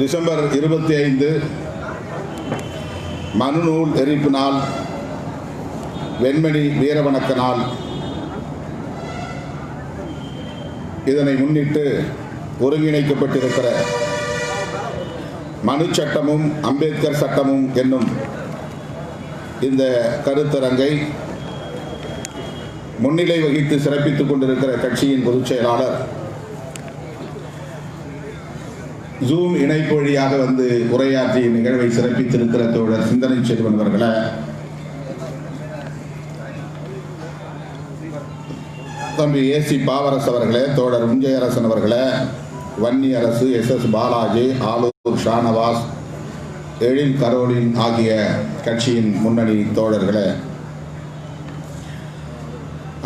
December 25 மனுநூல் எரிப்பு நாள், வெண்மணி வீரவணக்க நாள். இதனை முன்னிட்டு ஒருங்கிணைக்கப்பட்டிருக்கிற மனு சட்டமும் அம்பேத்கர் சட்டமும் என்னும் இந்த கருத்தரங்கை முன்னிலை வகித்து சிறப்பித்துக் கொண்டிருக்கிற கட்சியின் பொதுச் செயலாளர் ஜூம் இணைப்பு வழியாக வந்து உரையாற்றிய நிகழ்வை சிறப்பித்திருக்கிற தோழர் சிந்தனை செல்வன் அவர்களே, தம்பி ஏசி பாவரசு அவர்களே, தோழர் உஞ்சயரசன் அவர்களே, வன்னி அரசு, SS பாலாஜி, ஆலூர் ஷானவாஸ், எழில் கரோலின் ஆகிய கட்சியின் முன்னணி தோழர்களே,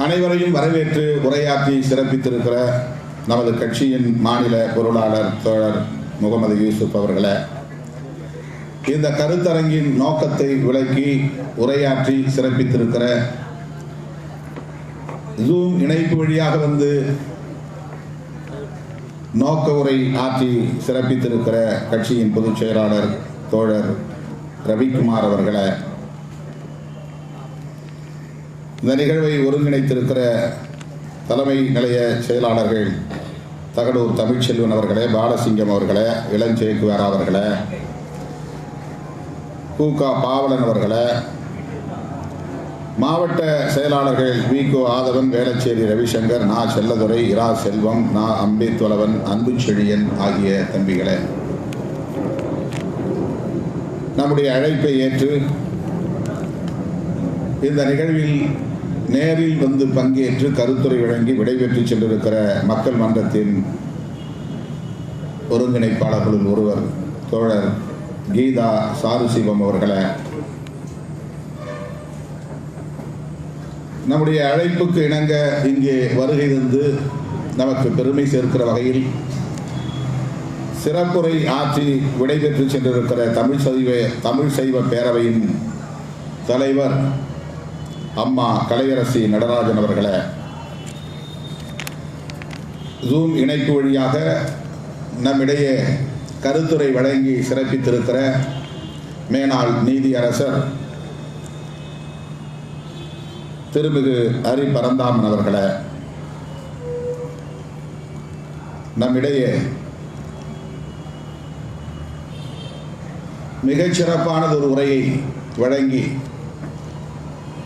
அனைவரையும் வரவேற்று உரையாற்றி சிறப்பித்திருக்கிற நமது கட்சியின் மாநில பொருளாளர் தோழர் முகமது யூசுப் அவர்களே, இந்த கருத்தரங்கின் நோக்கத்தை விளக்கி உரையாற்றி சிறப்பித்திருக்கிற ஜூம் இணைப்பு வழியாக வந்து நோக்க உரை ஆற்றி சிறப்பித்திருக்கிற கட்சியின் பொதுச் செயலாளர் தோழர் ரவிக்குமார் அவர்களே, இந்த நிகழ்வை ஒருங்கிணைத்திருக்கிற தலைமை நிலைய செயலாளர்கள் தகடூர் தமிழ்ச்செல்வன் அவர்களே, பாலசிங்கம் அவர்களே, இளஞ்சேக்குவேரா அவர்களே, கூகா பாவலன் அவர்களே, மாவட்ட செயலாளர்கள் விகோ ஆதவன், வேளச்சேரி ரவிசங்கர், நா செல்லதுரை, இரா செல்வம், நா அம்பேத்வலவன், அன்பு செழியன் ஆகிய தம்பிகளே, நம்முடைய அழைப்பை ஏற்று இந்த நிகழ்வில் நேரில் வந்து பங்கேற்று கருத்துரை வழங்கி விடைபெற்று சென்றிருக்கிற மக்கள் மன்றத்தின் ஒருங்கிணைப்பாளர்களுள் ஒருவர் தோழர் கீதா சாருசிவம் அவர்களே, நம்முடைய அழைப்புக்கு இணங்க இங்கே வருகை தந்து நமக்கு பெருமை சேர்க்கிற வகையில் சிறப்புரை ஆற்றி விடைபெற்று சென்றிருக்கிற தமிழ் சைவ பேரவையின் தலைவர் அம்மா கலையரசி நடராஜன் அவர்களே, ஜூம் இணைப்பு வழியாக நம்மிடையே கருத்துரை வழங்கி சிறப்பித்திருக்கிற மேனாள் நீதியரசர் திருமிகு ஹரி பரந்தாமன் அவர்களே, நம்மிடையே மிகச்சிறப்பானதொரு உரையை வழங்கி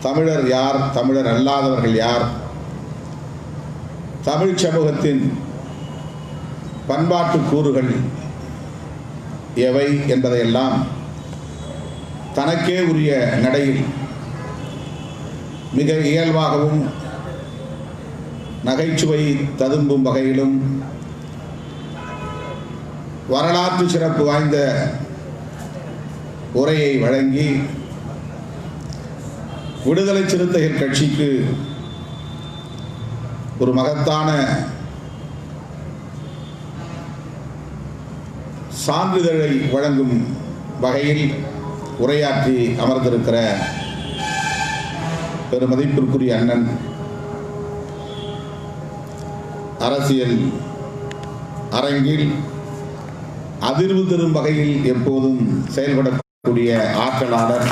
தமிழர் யார், தமிழர் அல்லாதவர்கள் யார், தமிழ் சமூகத்தின் பண்பாட்டு கூறுகள் எவை என்பதையெல்லாம் தனக்கே உரிய நடையில் மிக இயல்பாகவும் நகைச்சுவை ததும்பும் வகையிலும் வரலாற்று சிறப்பு வாய்ந்த உரையை வழங்கி விடுதலை சிறுத்தைகள் கட்சிக்கு ஒரு மகத்தான சான்றிதழை வழங்கும் வகையில் உரையாற்றி அமர்ந்திருக்கிற பெருமதிப்பிற்குரிய அண்ணன், அரசியல் அரங்கில் அதிர்வு தரும் வகையில் எப்போதும் செயல்படக்கூடிய ஆற்றலாளர்,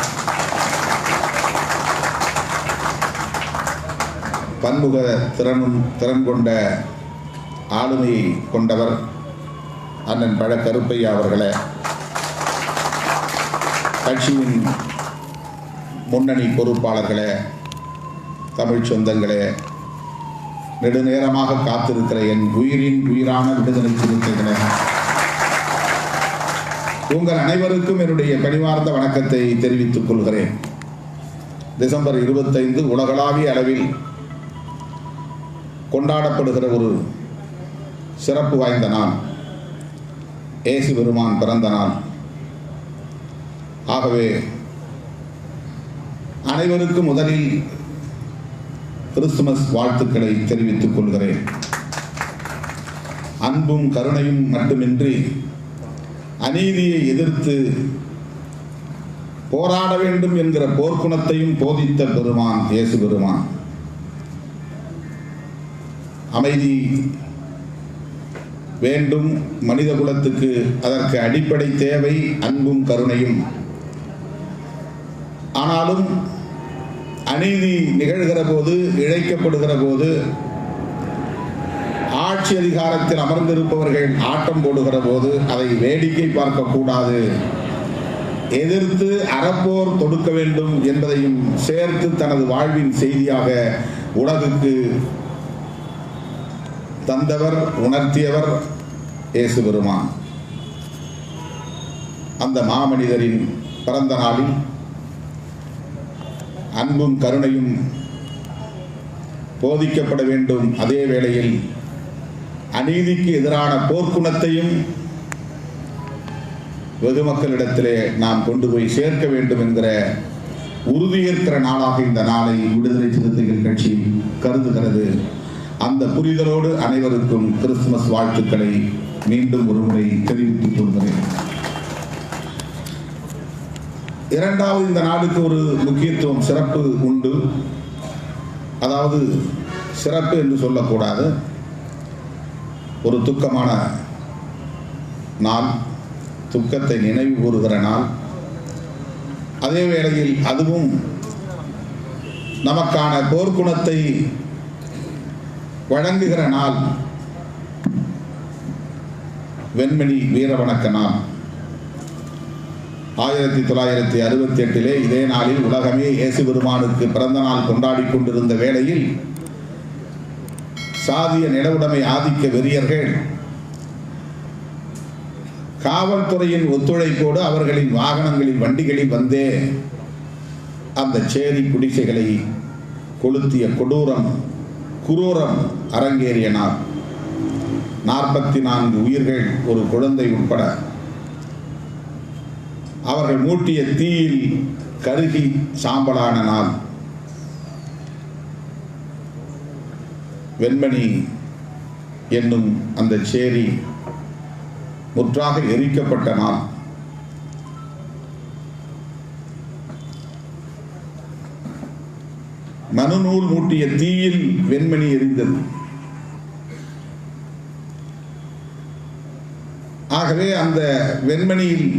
பன்முக திறன் கொண்ட ஆளுமையை கொண்டவர் அண்ணன் பழ கருப்பையா அவர்களே, கட்சியின் முன்னணி பொறுப்பாளர்களே, தமிழ் சொந்தங்களே, நெடுநேரமாக காத்திருக்கிற என் உயிரின் உயிரான விடுதலை சிறுத்தைகளே, உங்கள் அனைவருக்கும் என்னுடைய பணிவார்ந்த வணக்கத்தை தெரிவித்துக் கொள்கிறேன். டிசம்பர் 25 உலகளாவிய அளவில் கொண்டாடப்படுகிற ஒரு சிறப்பு வாய்ந்த நாள், இயேசு பெருமான் பிறந்த நாள். ஆகவே அனைவருக்கும் முதலில் கிறிஸ்துமஸ் வாழ்த்துக்களை தெரிவித்துக் கொள்கிறேன். அன்பும் கருணையும் மட்டுமின்றி அநீதியை எதிர்த்து போராட வேண்டும் என்கிற போர்க்குணத்தையும் போதித்த பெருமான் இயேசு பெருமான். அமைதி வேண்டும். மனித குலத்துக்கு அதற்கு அடிப்படை தேவை அன்பும் கருணையும். ஆனாலும் அநீதி நிகழ்கிற போது, இழைக்கப்படுகிற போது, ஆட்சி அதிகாரத்தில் அமர்ந்திருப்பவர்கள் ஆட்டம் போடுகிற போது அதை வேடிக்கை பார்க்கக்கூடாது, எதிர்த்து அறப்போர் தொடுக்க வேண்டும் என்பதையும் சேர்த்து தனது வாழ்வின் செய்தியாக உலகுக்கு தந்தவர், உணர்த்தியவர் இயேசு பெருமான். அந்த மாமனிதரின் பிறந்த நாளில் அன்பும் கருணையும் போதிக்கப்பட வேண்டும். அதே வேளையில் அநீதிக்கு எதிரான போர்க்குணத்தையும் வெகு மக்களிடத்திலே நாம் கொண்டு போய் சேர்க்க வேண்டும் என்கிற உறுதியேற்கிற நாளாக இந்த நாளை விடுதலை சிறுத்தைகள் கட்சி கருதுகிறது. அந்த புரிதலோடு அனைவருக்கும் கிறிஸ்துமஸ் வாழ்த்துக்களை மீண்டும் ஒருமுறை தெரிவித்துக் கொள்கிறேன். இரண்டாவது, இந்த நாளுக்கு ஒரு முக்கியத்துவம், சிறப்பு உண்டு. அதாவது சிறப்பு என்று சொல்லக்கூடாது, ஒரு துக்கமான நாள், துக்கத்தை நினைவு கூறுகிற நாள். அதே வேளையில் அதுவும் நமக்கான போர்க்குணத்தை வழங்குகிற நாள், வெண்மணி வீரவணக்க நாள். 1968 இதே நாளில் உலகமே இயேசு பெருமானுக்கு பிறந்த நாள் கொண்டாடி கொண்டிருந்த வேளையில் சாதிய நிலவுடைமை ஆதிக்க வெறியர்கள் காவல்துறையின் ஒத்துழைப்போடு அவர்களின் வாகனங்களில், வண்டிகளில் வந்தே அந்த சேரி குடிசைகளை கொளுத்திய குரூரம் அரங்கேறிய நாள். 44 உயிர்கள், ஒரு குழந்தை உட்பட அவர்கள் மூட்டிய தீயில் கருகி சாம்பலான நாள். வெண்மணி என்னும் அந்த சேரி முற்றாக எரிக்கப்பட்ட நாள். மனுநூல் மூட்டிய தீயில் வெண்மணி எரிந்தது. ஆகவே அந்த வெண்மணியில்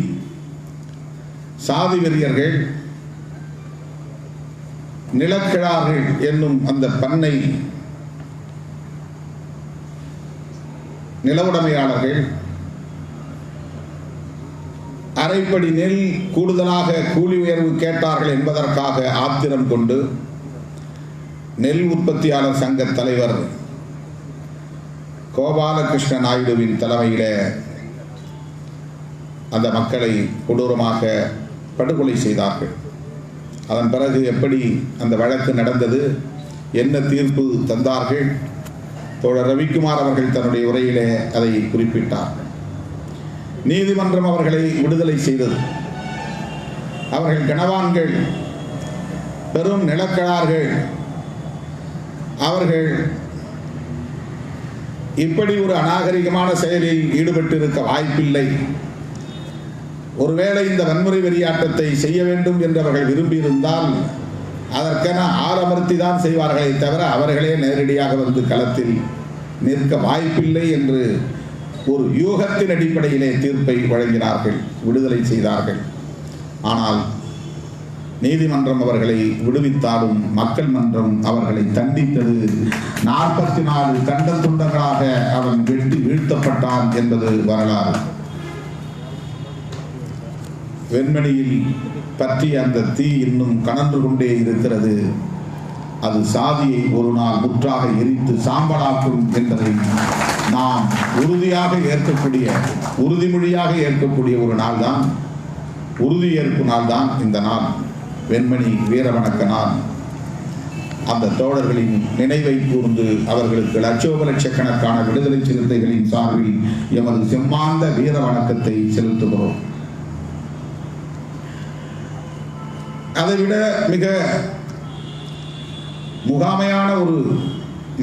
சாதி வெறியர்கள், நிலக்கிழார்கள் என்னும் அந்த பண்ணை நிலவுடைமையாளர்கள் அரைப்படி நெல் கூடுதலாக கூலி உயர்வு கேட்டார்கள் என்பதற்காக ஆத்திரம் கொண்டு நெல் உற்பத்தியாளர் சங்க தலைவர் கோபாலகிருஷ்ண நாயுடுவின் தலைமையில அந்த மக்களை கொடூரமாக படுகொலை செய்தார்கள். அதன் பிறகு எப்படி அந்த வழக்கு நடந்தது, என்ன தீர்ப்பு தந்தார்கள், தோழர் ரவிக்குமார் அவர்கள் தன்னுடைய உரையிலே அதை குறிப்பிட்டார். நீதிமன்றம் அவர்களை விடுதலை செய்தது. அவர்கள் கனவான்கள், பெரும் நிலக்கிழார்கள். அவர்கள் இப்படி ஒரு அநாகரிகமான செயலில் ஈடுபட்டிருக்க வாய்ப்பில்லை. ஒருவேளை இந்த வன்முறை வெறியாட்டத்தை செய்ய வேண்டும் என்று அவர்கள் விரும்பியிருந்தால் அதற்கென ஆரமர்த்தி தான் செய்வார்களே தவிர அவர்களே நேரடியாக வந்து களத்தில் நிற்க வாய்ப்பில்லை என்று ஒரு யூகத்தின் அடிப்படையிலே தீர்ப்பை வழங்கினார்கள், விடுதலை செய்தார்கள். ஆனால் நீதிமன்றம் அவர்களை விடுவித்தாலும் மக்கள் மன்றம் அவர்களை தண்டித்தது. 44 கண்ட துண்டங்களாக அவன் வெட்டி வீழ்த்தப்பட்டான் என்பது வரலாறு. வெண்மணியில் பற்றிய அந்த தீ இன்னும் கனன்று கொண்டே இருக்கிறது. அது சாதியை ஒரு நாள் முற்றாக எரித்து சாம்பலாக்கும் என்பதை நாம் உறுதியாக ஏற்கக்கூடிய, உறுதிமொழியாக ஏற்கக்கூடிய ஒரு நாள் தான், உறுதியேற்பு நாள் தான் இந்த நாள், வெண்மணி வீரவணக்க நாள். அந்த தோழர்களின் நினைவை கூர்ந்து அவர்களுக்கு லட்சோப லட்சக்கணக்கான விடுதலை சிறுத்தைகளின் சார்பில் எமது செம்மாந்த வீர வணக்கத்தை செலுத்துகிறோம். அதைவிட மிக முகாமையான ஒரு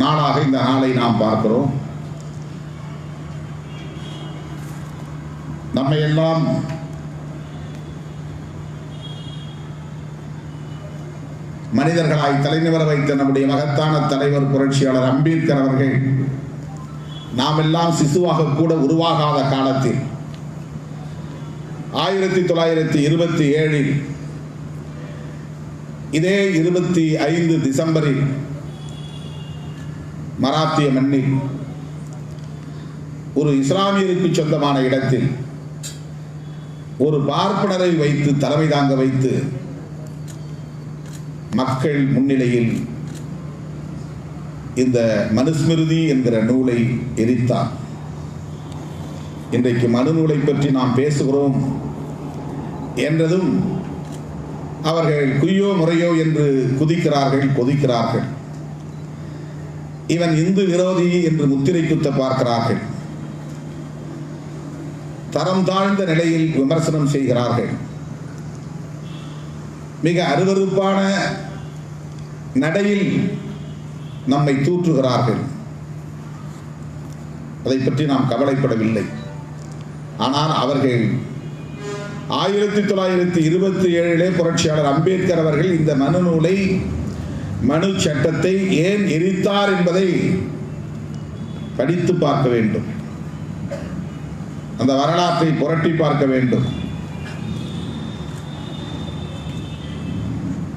நாளாக இந்த நாளை நாம் பார்க்கிறோம். நம்மை எல்லாம் மனிதர்களாய் தலைநிவர வைத்த நம்முடைய மகத்தான தலைவர் புரட்சியாளர் அம்பேத்கர் அவர்கள் நாம் எல்லாம் சிசுவாக கூட உருவாகாத காலத்தில் 1927 இதே 25 டிசம்பரில் மராத்திய மண்ணில் ஒரு இஸ்லாமியருக்கு சொந்தமான இடத்தில் ஒரு பார்ப்பனரை வைத்து தலைமை தாங்க வைத்து மக்கள் முன்னிலையில் இந்த மனுஸ்மிருதி என்கிற நூலை எரித்தார். இன்றைக்கு மனு நூலை பற்றி நாம் பேசுகிறோம் என்றதும் அவர்கள் குய்யோ முறையோ என்று குதிக்கிறார்கள், கொதிக்கிறார்கள். இவன் இந்து விரோதி என்று முத்திரை குத்த பார்க்கிறார்கள். தரம் தாழ்ந்த நிலையில் விமர்சனம் செய்கிறார்கள். மிக அருவருப்பான நடையில் நம்மை தூற்றுகிறார்கள். அதை பற்றி நாம் கவலைப்படவில்லை. ஆனால் அவர்கள் 1927 புரட்சியாளர் அம்பேத்கர் அவர்கள் இந்த மனு நூலை, மனு சட்டத்தை ஏன் எரித்தார் என்பதை படித்து பார்க்க வேண்டும். அந்த வரலாற்றை புரட்டி பார்க்க வேண்டும்.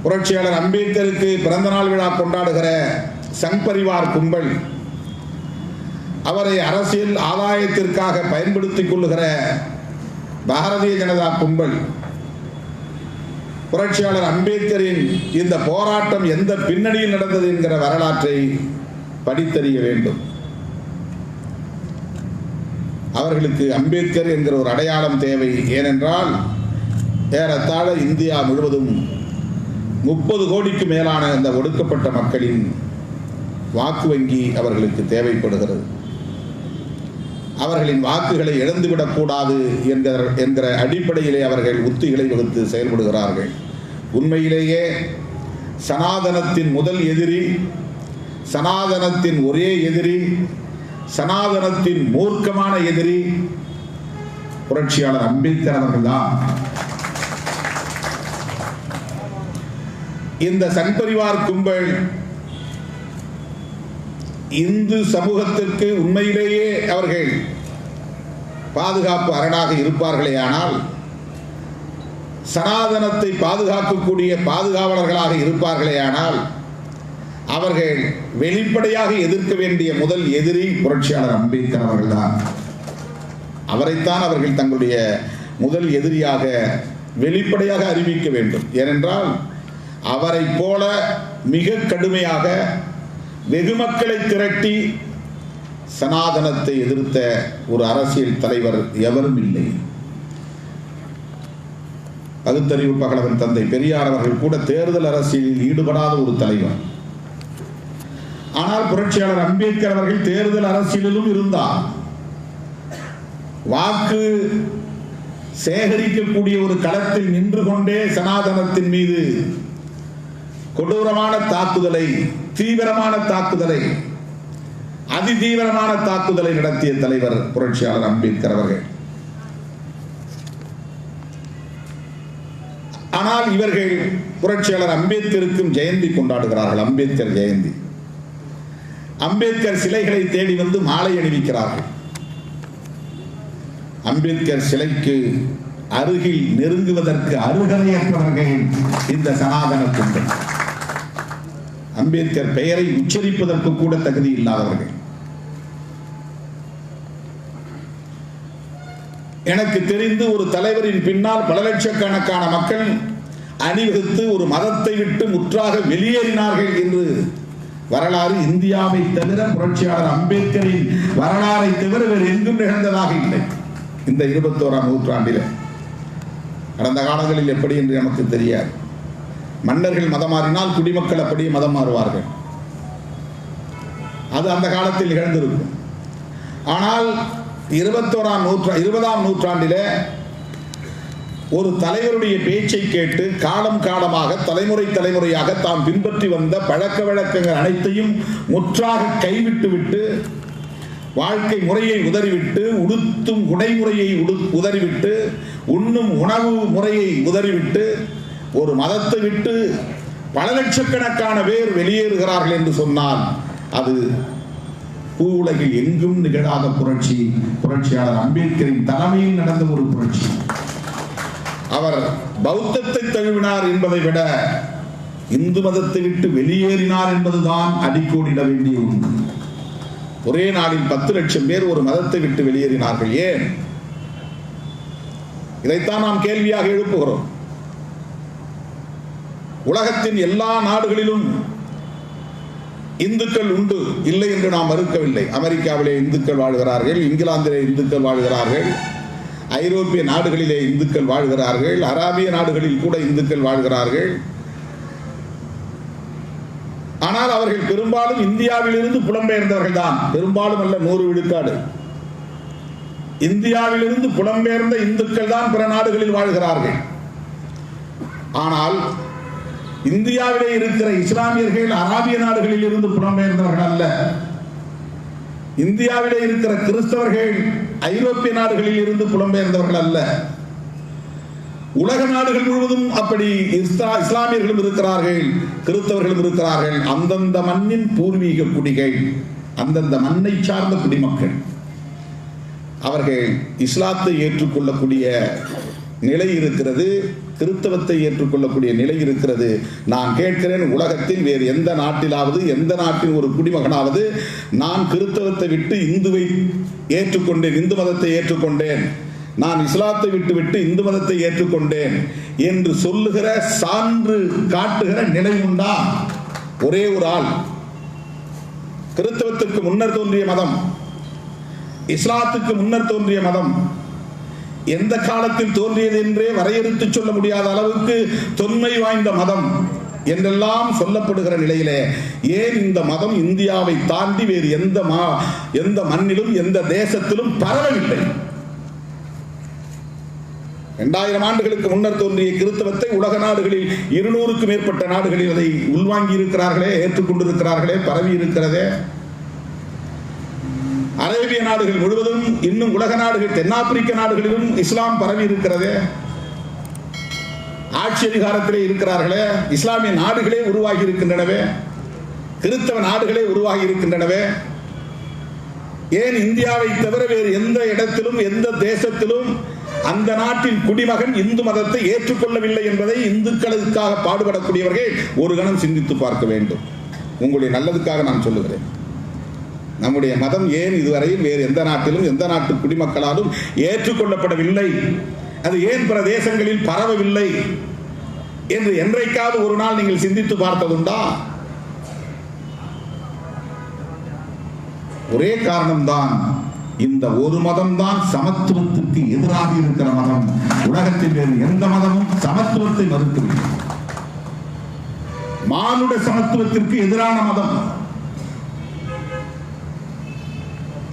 புரட்சியாளர் அம்பேத்கருக்கு பிறந்த நாள் விழா கொண்டாடுகிற சங் பரிவார் கும்பல், அவரை அரசியல் ஆதாயத்திற்காக பயன்படுத்திக் கொள்ளுகிற பாரதிய ஜனதா கும்பல், புரட்சியாளர் அம்பேத்கரின் இந்த போராட்டம் எந்த பின்னணியில் நடந்தது என்கிற வரலாற்றை படித்தறிய வேண்டும். அவர்களுக்கு அம்பேத்கர் என்கிற ஒரு அடையாளம் தேவை. ஏனென்றால் ஏறத்தாழ இந்தியா முழுவதும் 30 கோடிக்கு மேலான இந்த ஒடுக்கப்பட்ட மக்களின் வாக்கு வங்கி அவர்களுக்கு தேவைப்படுகிறது. அவர்களின் வாக்குகளை இழந்துவிடக்கூடாது என்கிற அடிப்படையிலே அவர்கள் உத்திகளை வகுத்து செயல்படுகிறார்கள். உண்மையிலேயே சனாதனத்தின் முதல் எதிரி, சனாதனத்தின் ஒரே எதிரி, சனாதனத்தின் மூர்க்கமான எதிரி புரட்சியாளர் அம்பேத்கர் அவர்கள்தான். இந்த சங் பரிவார் கும்பல் இந்து சமூகத்திற்கு உண்மையிலேயே அவர்கள் பாதுகாப்பு அரணாக இருப்பார்களே ஆனால், சனாதனத்தை பாதுகாக்கக்கூடிய பாதுகாவலர்களாக இருப்பார்களே ஆனால், அவர்கள் வெளிப்படையாக எதிர்க்க வேண்டிய முதல் எதிரி புரட்சியாளர் அம்பேத்கர் அவர்கள்தான். அவரைத்தான் அவர்கள் தங்களுடைய முதல் எதிரியாக வெளிப்படையாக அறிவிக்க வேண்டும். ஏனென்றால் அவரை போல மிக கடுமையாக வெகு மக்களை திரட்டி சனாதனத்தை எதிர்த்த ஒரு அரசியல் தலைவர் எவரும் இல்லை. பகுத்தறிவு பகலவன் தந்தை பெரியார் அவர்கள் கூட தேர்தல் அரசியலில் ஈடுபடாத ஒரு தலைவர். ஆனால் புரட்சியாளர் அம்பேத்கர் அவர்கள் தேர்தல் அரசியலிலும் இருந்தார். வாக்கு சேகரிக்கக்கூடிய ஒரு களத்தில் நின்று கொண்டே சனாதனத்தின் மீது கொடூரமான தாக்குதலை, தீவிரமான தாக்குதலை, அதிதீவிரமான தாக்குதலை நடத்திய தலைவர் புரட்சியாளர் அம்பேத்கர் அவர்கள். ஆனால் இவர்கள் புரட்சியாளர் அம்பேத்கருக்கும் ஜெயந்தி கொண்டாடுகிறார்கள். அம்பேத்கர் ஜெயந்தி. அம்பேத்கர் சிலைகளை தேடி வந்து மாலை அணிவிக்கிறார்கள். அம்பேத்கர் சிலைக்கு அருகில் நெருங்குவதற்கு அருகதையற்றவர்கள் இந்த சனாதன கும்பல். அம்பேத்கர் பெயரை உச்சரிப்பதற்கு கூட தகுதி இல்லாதவர்கள். எனக்கு தெரிந்து ஒரு தலைவரின் பின்னால் பல லட்சக்கணக்கான மக்கள் அணிவகுத்து ஒரு மதத்தை விட்டு முற்றாக வெளியேறினார்கள் என்று வரலாறு இந்தியாவை தவிர, புரட்சியாளர் அம்பேத்கரின் வரலாறை தவிர வேறு எங்கும் நிகழ்ந்ததாக இல்லை. இந்த 21ஆம் நூற்றாண்டில் கடந்த காலங்களில் எப்படி என்று நமக்கு தெரியாது. மன்னர்கள் மதம் மாறினால் குடிமக்கள் அப்படியே மதம் மாறுவார்கள். அது அந்த காலத்தில் நிகழ்ந்திருக்கும். ஆனால் 20ஆம் நூற்றாண்டிலே ஒரு தலைவருடைய பேச்சை கேட்டு காலம் காலமாக தலைமுறையாக தாம் பின்பற்றி வந்த பழக்க வழக்கங்கள் அனைத்தையும் முற்றாக கைவிட்டுவிட்டு, வாழ்க்கை முறையை உதறிவிட்டு, உடுத்தும் உடைமுறையை உதறிவிட்டு, உண்ணும் உணவு முறையை உதறிவிட்டு, ஒரு மதத்தை விட்டு பல லட்சக்கணக்கான பேர் வெளியேறுகிறார்கள் என்று சொன்னால் அது பூவுலகில் எங்கும் நிகழாத புரட்சி புரட்சியாளர் அம்பேத்கரின் தலைமையில் நடந்த ஒரு புரட்சி. அவர் பௌத்தத்தை தழுவினார் என்பதை விட இந்து மதத்தை விட்டு வெளியேறினார் என்பதுதான் அடிக்கோடிட வேண்டிய ஒன்று. ஒரே நாளில் 10 லட்சம் பேர் ஒரு மதத்தை விட்டு வெளியேறினார்கள். ஏன்? இதைத்தான் நாம் கேள்வியாக எழுப்புகிறோம். உலகத்தின் எல்லா நாடுகளிலும் இந்துக்கள் உண்டு, இல்லை என்று நாம் மறுக்கவில்லை. அமெரிக்காவிலே இந்துக்கள் வாழ்கிறார்கள், இங்கிலாந்திலே இந்துக்கள் வாழ்கிறார்கள், ஐரோப்பிய நாடுகளிலே இந்துக்கள் வாழ்கிறார்கள், அராபிய நாடுகளில் கூட இந்துக்கள் வாழ்கிறார்கள். ஆனால் அவர்கள் பெரும்பாலும் இந்தியாவிலிருந்து புலம்பெயர்ந்தவர்கள் தான். பெரும்பாலும் அல்ல, 100 விழுக்காடு. இந்தியாவிலிருந்து புலம்பெயர்ந்த இந்துக்கள் தான் பிற நாடுகளில் வாழ்கிறார்கள். ஆனால் இந்தியாவிலே இருக்கிற இஸ்லாமியர்கள் அராபிய நாடுகளில் இருந்து புலம்பெயர்ந்தவர்கள் அல்ல. இந்தியாவிலே இருக்கிற கிறிஸ்தவர்கள் ஐரோப்பிய நாடுகளில் இருந்து புலம்பெயர்ந்தவர்கள் அல்ல. உலக நாடுகள் முழுவதும் அப்படி இஸ்லாமியர்களும் இருக்கிறார்கள், கிறிஸ்தவர்களும் இருக்கிறார்கள். அந்தந்த மண்ணின் பூர்வீக குடிகள், அந்தந்த மண்ணை சார்ந்த குடிமக்கள். அவர்கள் இஸ்லாத்தை ஏற்றுக்கொள்ளக்கூடிய நிலை இருக்கிறது, கிறிஸ்தவத்தை ஏற்றுக்கொள்ளக்கூடிய நிலை இருக்கிறது. நான் கேட்கிறேன், உலகத்தில் வேறு எந்த நாட்டிலாவது, எந்த நாட்டின் ஒரு குடிமகனாவது நான் கிறிஸ்தவத்தை விட்டு இந்துவை ஏற்றுக்கொண்டேன், இந்து மதத்தை ஏற்றுக்கொண்டேன், நான் இஸ்லாத்தை விட்டு இந்து மதத்தை ஏற்றுக்கொண்டேன் என்று சொல்லுகிற, சான்று காட்டுகிற நிலை உண்டா? ஒரே ஒரு ஆள். கிறிஸ்தவத்திற்கு முன்னர் தோன்றிய மதம், இஸ்லாத்துக்கு முன்னர் தோன்றிய மதம், எந்த காலத்தில் தோன்றியது என்றே வரையறுத்து சொல்ல முடியாத அளவுக்கு தொன்மை வாய்ந்த மதம் என்றெல்லாம் சொல்லப்படுகிற நிலையிலே ஏன் இந்த மதம் இந்தியாவை தாண்டி வேறு எந்த மண்ணிலும் எந்த தேசத்திலும் பரவவில்லை? 2000 ஆண்டுகளுக்கு முன்னர் தோன்றிய கிறிஸ்தவத்தை உலக நாடுகளில் 200க்கும் மேற்பட்ட நாடுகளில் அதை உள்வாங்கி இருக்கிறார்களே, ஏற்றுக்கொண்டிருக்கிறார்களே, பரவி இருக்கிறதே. அரேபிய நாடுகள் முழுவதும், இன்னும் உலக நாடுகள், தென்னாப்பிரிக்க நாடுகளிலும் இஸ்லாம் பரவி இருக்கிறதே. ஆட்சி அதிகாரத்திலே இருக்கிறார்களே, இஸ்லாமிய நாடுகளே உருவாகி இருக்கின்றனவே, கிறிஸ்தவ நாடுகளே உருவாகி இருக்கின்றனவே. ஏன் இந்தியாவை தவிர வேறு எந்த இடத்திலும் எந்த தேசத்திலும் அந்த நாட்டின் குடிமகன் இந்து மதத்தை ஏற்றுக்கொள்ளவில்லை என்பதை இந்துக்களுக்காக பாடுபடக்கூடியவர்கள் ஒரு கணம் சிந்தித்து பார்க்க வேண்டும். உங்களுடைய நல்லதுக்காக நான் சொல்லுகிறேன். நம்முடைய மதம் ஏன் இதுவரையில் வேறு எந்த நாட்டிலும் எந்த நாட்டு குடிமக்களாலும் ஏற்றுக்கொள்ளப்படவில்லை, அது ஏன் பிற தேசங்களில் பரவவில்லை என்று என்றைக்காவது ஒரு நாள் நீங்கள் சிந்தித்து பார்த்ததுண்டா? ஒரே காரணம்தான், இந்த ஒரு மதம் தான் சமத்துவத்திற்கு எதிராக இருக்கிற மதம். உலகத்தில் வேறு எந்த மதமும் சமத்துவத்தை மறுக்கவில்லை. மானுட சமத்துவத்திற்கு எதிரான மதம்.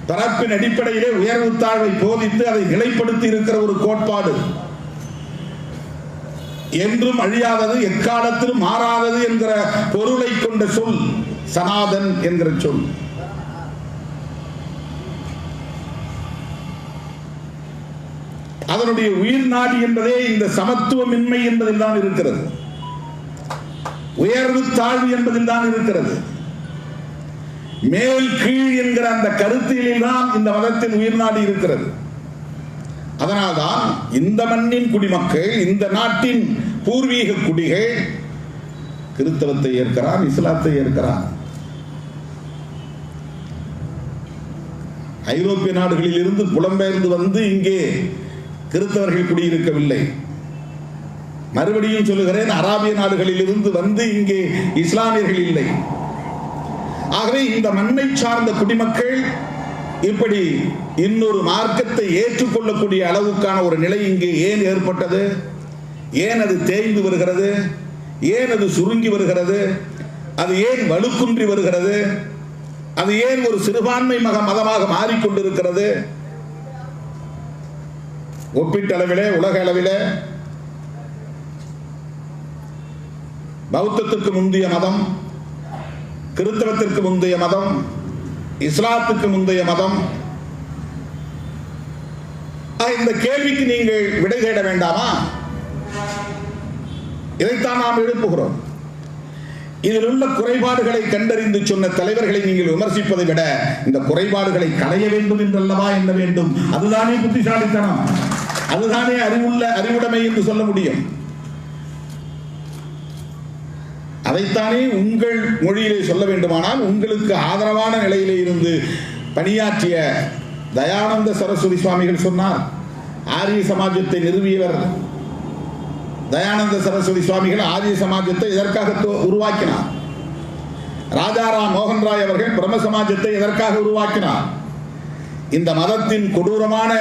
தரப்பின் அடிப்படையிலே உயர்வு தாழ்வை போதித்து அதை நிலைப்படுத்தி இருக்கிற ஒரு கோட்பாடு, என்றும் அழியாதது, எக்காலத்திலும் மாறாதது என்கிற பொருளை கொண்ட சொல் சனாதன் என்கிற சொல். அதனுடைய உயிர் நாடி என்பதே இந்த சமத்துவமின்மை என்பதில் தான் இருக்கிறது, உயர்வு தாழ்வு என்பதில் தான் இருக்கிறது. மேல் கீழ் என்கிற அந்த கருத்தியலில் தான் இந்த மதத்தின் உயிர் நாடி இருக்கிறது. அதனால்தான் இந்த மண்ணின் குடிமக்கள், இந்த நாட்டின் பூர்வீக குடிகள் கிறிஸ்தவத்தை ஏற்கிறார், இஸ்லாத்தை ஏற்கிறார். ஐரோப்பிய நாடுகளில் இருந்து புலம்பெயர்ந்து வந்து இங்கே கிறிஸ்தவர்கள் குடியிருக்கவில்லை. மறுபடியும் சொல்லுகிறேன், அராபிய நாடுகளில் இருந்து வந்து இங்கே இஸ்லாமியர்கள் இல்லை. ஆகவே இந்த மண்ணை சார்ந்த குடிமக்கள் இப்படி இன்னொரு மார்க்கத்தை ஏற்றுக்கொள்ளக்கூடிய அளவுக்கான ஒரு நிலை இங்கே ஏன் ஏற்பட்டது? ஏன் அது தேய்ந்து வருகிறது? ஏன் அது சுருங்கி வருகிறது? அது ஏன் வலுக்குன்றி வருகிறது? அது ஏன் ஒரு சிறுபான்மை மதமாக மாறிக்கொண்டிருக்கிறது? ஒப்பீட்டளவிலே, உலக அளவிலே பௌத்தத்திற்கு முந்தைய மதம், கிறிஸ்தவத்திற்கு முந்தைய மதம், இஸ்லாத்துக்கு முந்தைய மதம். இந்த கேள்விக்கு நீங்கள் விடை தேட வேண்டாமா? இதைத்தான் நாம் எழுப்புகிறோம். இதில் உள்ள குறைபாடுகளை கண்டறிந்து சொன்ன தலைவர்களை நீங்கள் விமர்சிப்பதை விட இந்த குறைபாடுகளை களைய வேண்டும் என்றல்லவா என்ன வேண்டும்? அதுதானே புத்திசாலித்தனம், அதுதானே அறிவுடைமை என்று சொல்ல முடியும். அதைத்தானே உங்கள் மொழியிலே சொல்ல வேண்டுமானால் உங்களுக்கு ஆதரவான நிலையிலே இருந்து பணியாற்றிய தயானந்த சரஸ்வதி சுவாமிகள் சொன்னார். ஆரிய சமாஜத்தை நிறுவியவர் தயானந்த சரஸ்வதி சுவாமிகள் ஆரிய சமாஜத்தை எதற்காக உருவாக்கினார்? ராஜாராம் மோகன் ராய் அவர்கள் பிரம்ம சமாஜத்தை எதற்காக உருவாக்கினார்? இந்த மதத்தின் கொடூரமான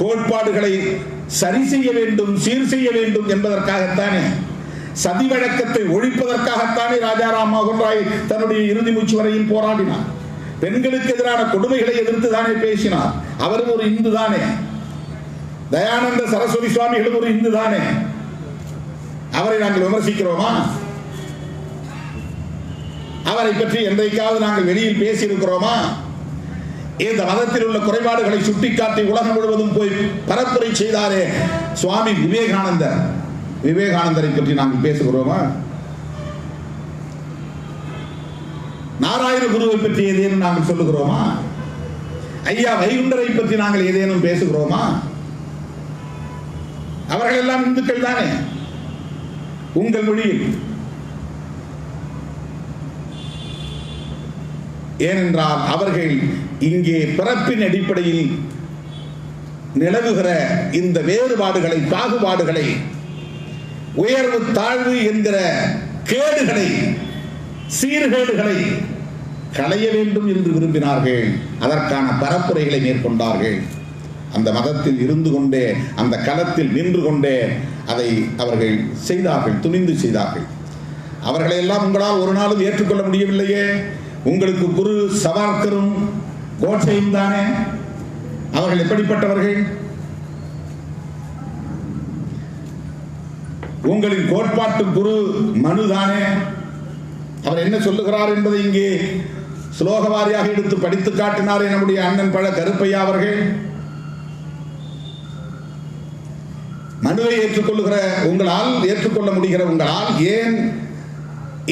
கோட்பாடுகளை சரி செய்ய வேண்டும், சீர் செய்ய வேண்டும் என்பதற்காகத்தானே, சதி வழக்கத்தை ஒழிப்பதற்காகத்தானே ராஜாராம் மோகன் ராய் தன்னுடைய இறுதி மூச்சு வரையில் போராடினார். பெண்களுக்கு எதிரான கொடுமைகளை எதிர்த்து தானே பேசினார். அவரும் ஒரு இந்து தானே, தயானந்த சரஸ்வதி சுவாமிகளும் ஒரு இந்து தானே. அவரை நாங்கள் விமர்சிக்கிறோமா? அவரை பற்றி என்றைக்காவது நாங்கள் வெளியில் பேசியிருக்கிறோமா? இந்த மதத்தில் உள்ள குறைபாடுகளை சுட்டிக்காட்டி உலகம் முழுவதும் போய் பரப்புரை செய்தாரே சுவாமி விவேகானந்தர், விவேகானந்தரை பற்றி நாங்கள் பேசுகிறோமா? நாராயண குருவை பற்றி ஏதேனும் நாங்கள் சொல்லுகிறோமா? ஐயா வைகுண்டரை பற்றி நாங்கள் ஏதேனும் பேசுகிறோமா? அவர்கள் எல்லாம் இந்துக்கள் தானே உங்கள் மொழியில். ஏனென்றால் அவர்கள் இங்கே பிறப்பின் அடிப்படையில் நிலவுகிற இந்த வேறுபாடுகளை, பாகுபாடுகளை, உயர்வு தாழ்வு என்கிற கேடுகளை, சீர்கேடுகளை களைய வேண்டும் என்று விரும்பினார்கள். அதற்கான பரப்புரைகளை மேற்கொண்டார்கள். அந்த மதத்தில் இருந்து கொண்டே, அந்த களத்தில் நின்று கொண்டே அதை அவர்கள் செய்தார்கள், துணிந்து செய்தார்கள். அவர்களை எல்லாம் உங்களால் ஒரு நாளும் ஏற்றுக்கொள்ள முடியவில்லையே. உங்களுக்கு குரு சவார்கரும் கோட்சையும் தானே. அவர்கள் எப்படிப்பட்டவர்கள்? உங்களின் கோட்பாட்டு குரு மனு தானே. அவர் என்ன சொல்லுகிறார் என்பதை இங்கே ஸ்லோக வாரியாக எடுத்து படித்து காட்டினார் நம்முடைய அண்ணன் பழ கருப்பையா அவர்கள். மனுவை ஏற்றுக்கொள்ளுகிற உங்களால், ஏற்றுக்கொள்ள முடிகிற உங்களால் ஏன்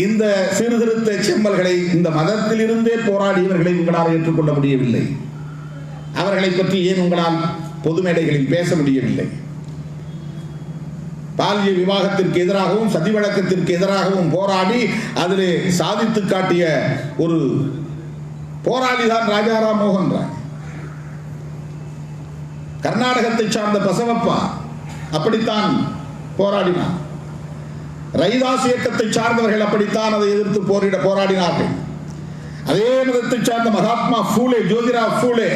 இந்த சீர்திருத்த செம்மல்களை, இந்த மதத்தில் இருந்தே போராடியவர்களை உங்களால் ஏற்றுக்கொள்ள முடியவில்லை? அவர்களை பற்றி ஏன் உங்களால் பொது மேடைகளில் பேச முடியவில்லை? பாலிய விவாகத்திற்கு எதிராகவும் சதி வழக்கத்திற்கு எதிராகவும் போராடி அதிலே சாதித்து காட்டிய ஒரு போராளிதான் ராஜாராம் மோகன் ராய். கர்நாடகத்தை சார்ந்த பசவப்பா அப்படித்தான் போராடினார். ரைதாஸ் இயக்கத்தை சார்ந்தவர்கள் அப்படித்தான் அதை எதிர்த்து போராடினார்கள். அதே மதத்தை சார்ந்த மகாத்மா பூலே, ஜோதிராவ் பூலே,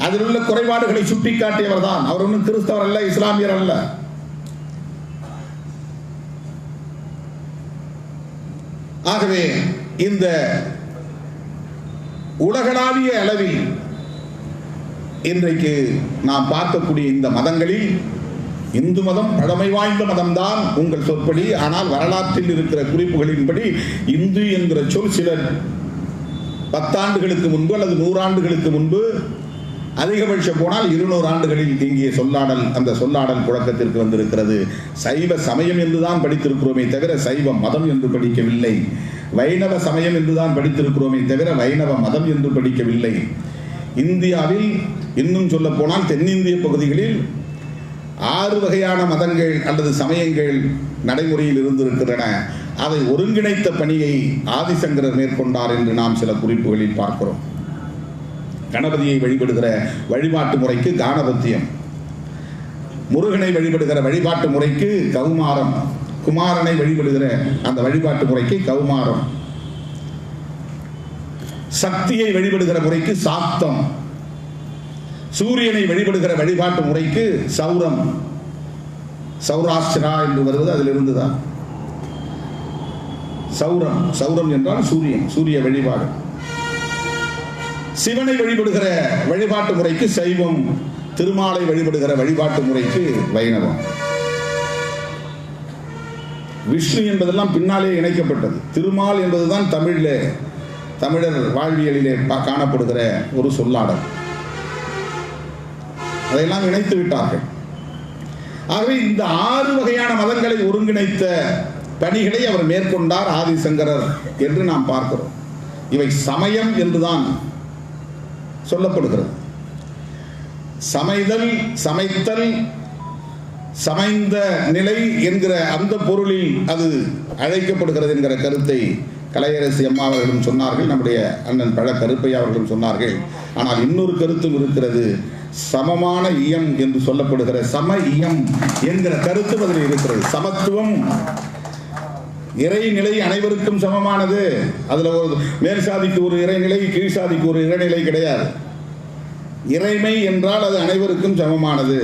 அதில் உள்ள குறைபாடுகளை சுட்டிக்காட்டியவர் தான். அவர் ஒன்றும் கிறிஸ்தவர் அல்ல, இஸ்லாமியர் அல்ல. ஆகவே இந்த உலகளாவிய அளவில் இன்றைக்கு நாம் பார்க்கக்கூடிய இந்த மதங்களில் இந்து மதம் பழமை வாய்ந்த மதம்தான் உங்கள் சொற்படி. ஆனால் வரலாற்றில் இருக்கிற குறிப்புகளின்படி இந்து என்கிற சொல் சிலர் 10 ஆண்டுகளுக்கு முன்பு அல்லது 100 ஆண்டுகளுக்கு முன்பு, அதிகபட்சம் போனால் 200 ஆண்டுகளில் இங்கே சொல்லாடல், அந்த சொல்லாடல் புழக்கத்திற்கு வந்திருக்கிறது. சைவ சமயம் என்றுதான் படித்திருக்கிறோமே தவிர சைவ மதம் என்று படிக்கவில்லை. வைணவ சமயம் என்றுதான் படித்திருக்கிறோமே தவிர வைணவ மதம் என்று படிக்கவில்லை. இந்தியாவில் இன்னும் சொல்ல போனால் தென்னிந்திய பகுதிகளில் 6 வகையான மதங்கள் அல்லது சமயங்கள் நடைமுறையில் இருந்திருக்கின்றன. அதை ஒருங்கிணைத்த பணியை ஆதிசங்கரர் மேற்கொண்டார் என்று நாம் சில குறிப்புகளில் பார்க்கிறோம். கணபதியை வழிபடுகிற வழிபாட்டு முறைக்கு கானபத்தியம், முருகனை வழிபடுகிற வழிபாட்டு முறைக்கு கௌமாரம், குமாரனை வழிபடுகிற அந்த வழிபாட்டு முறைக்கு கௌமாரம், சக்தியை வழிபடுகிற முறைக்கு சாக்தம், சூரியனை வழிபடுகிற வழிபாட்டு முறைக்கு சௌரம், சௌராஷ்டிரா என்று வருவது அதிலிருந்துதான். சௌரம், சௌரம் என்றால் சூரியன், சூரிய வழிபாடு. சிவனை வழிபடுகிற வழிபாட்டு முறைக்கு சைவம், திருமாலை வழிபடுகிற வழிபாட்டு முறைக்கு வைணவம். விஷ்ணு என்பதெல்லாம் பின்னாலே இணைக்கப்பட்டது. திருமால் என்பதுதான் தமிழர் வாழ்வியலிலே காணப்படுகிற ஒரு சொல்லாடல். அதையெல்லாம் இணைத்து விட்டார்கள். ஆகவே இந்த 6 வகையான மதங்களை ஒருங்கிணைத்த பணிகளை அவர் மேற்கொண்டார் ஆதிசங்கரர் என்று நாம் பார்க்கிறோம். இவை சமயம் என்றுதான் சொல்லப்படுகிறது. சமைதல், சமைத்தல், சமைந்த நிலை என்கிற அந்த பொருளில் அது அழைக்கப்படுகிறது என்கிற கருத்தை கலையரசி அம்மா அவர்களும் சொன்னார்கள், நம்முடைய அண்ணன் பழ கருப்பையா அவர்களும் சொன்னார்கள். ஆனால் இன்னொரு கருத்தும் இருக்கிறது. சமமான இயம் என்று சொல்லப்படுகிற சம இயம் என்கிற கருத்து அதில் இருக்கிறது. சமத்துவம், இறைநிலை அனைவருக்கும் சமமானது. அதுல ஒரு மேல் சாதிக்கு ஒரு இறைநிலை, கீழ் சாதிக்கு ஒரு இறைநிலை கிடையாது. இறைமை என்றால் அது அனைவருக்கும் சமமானது.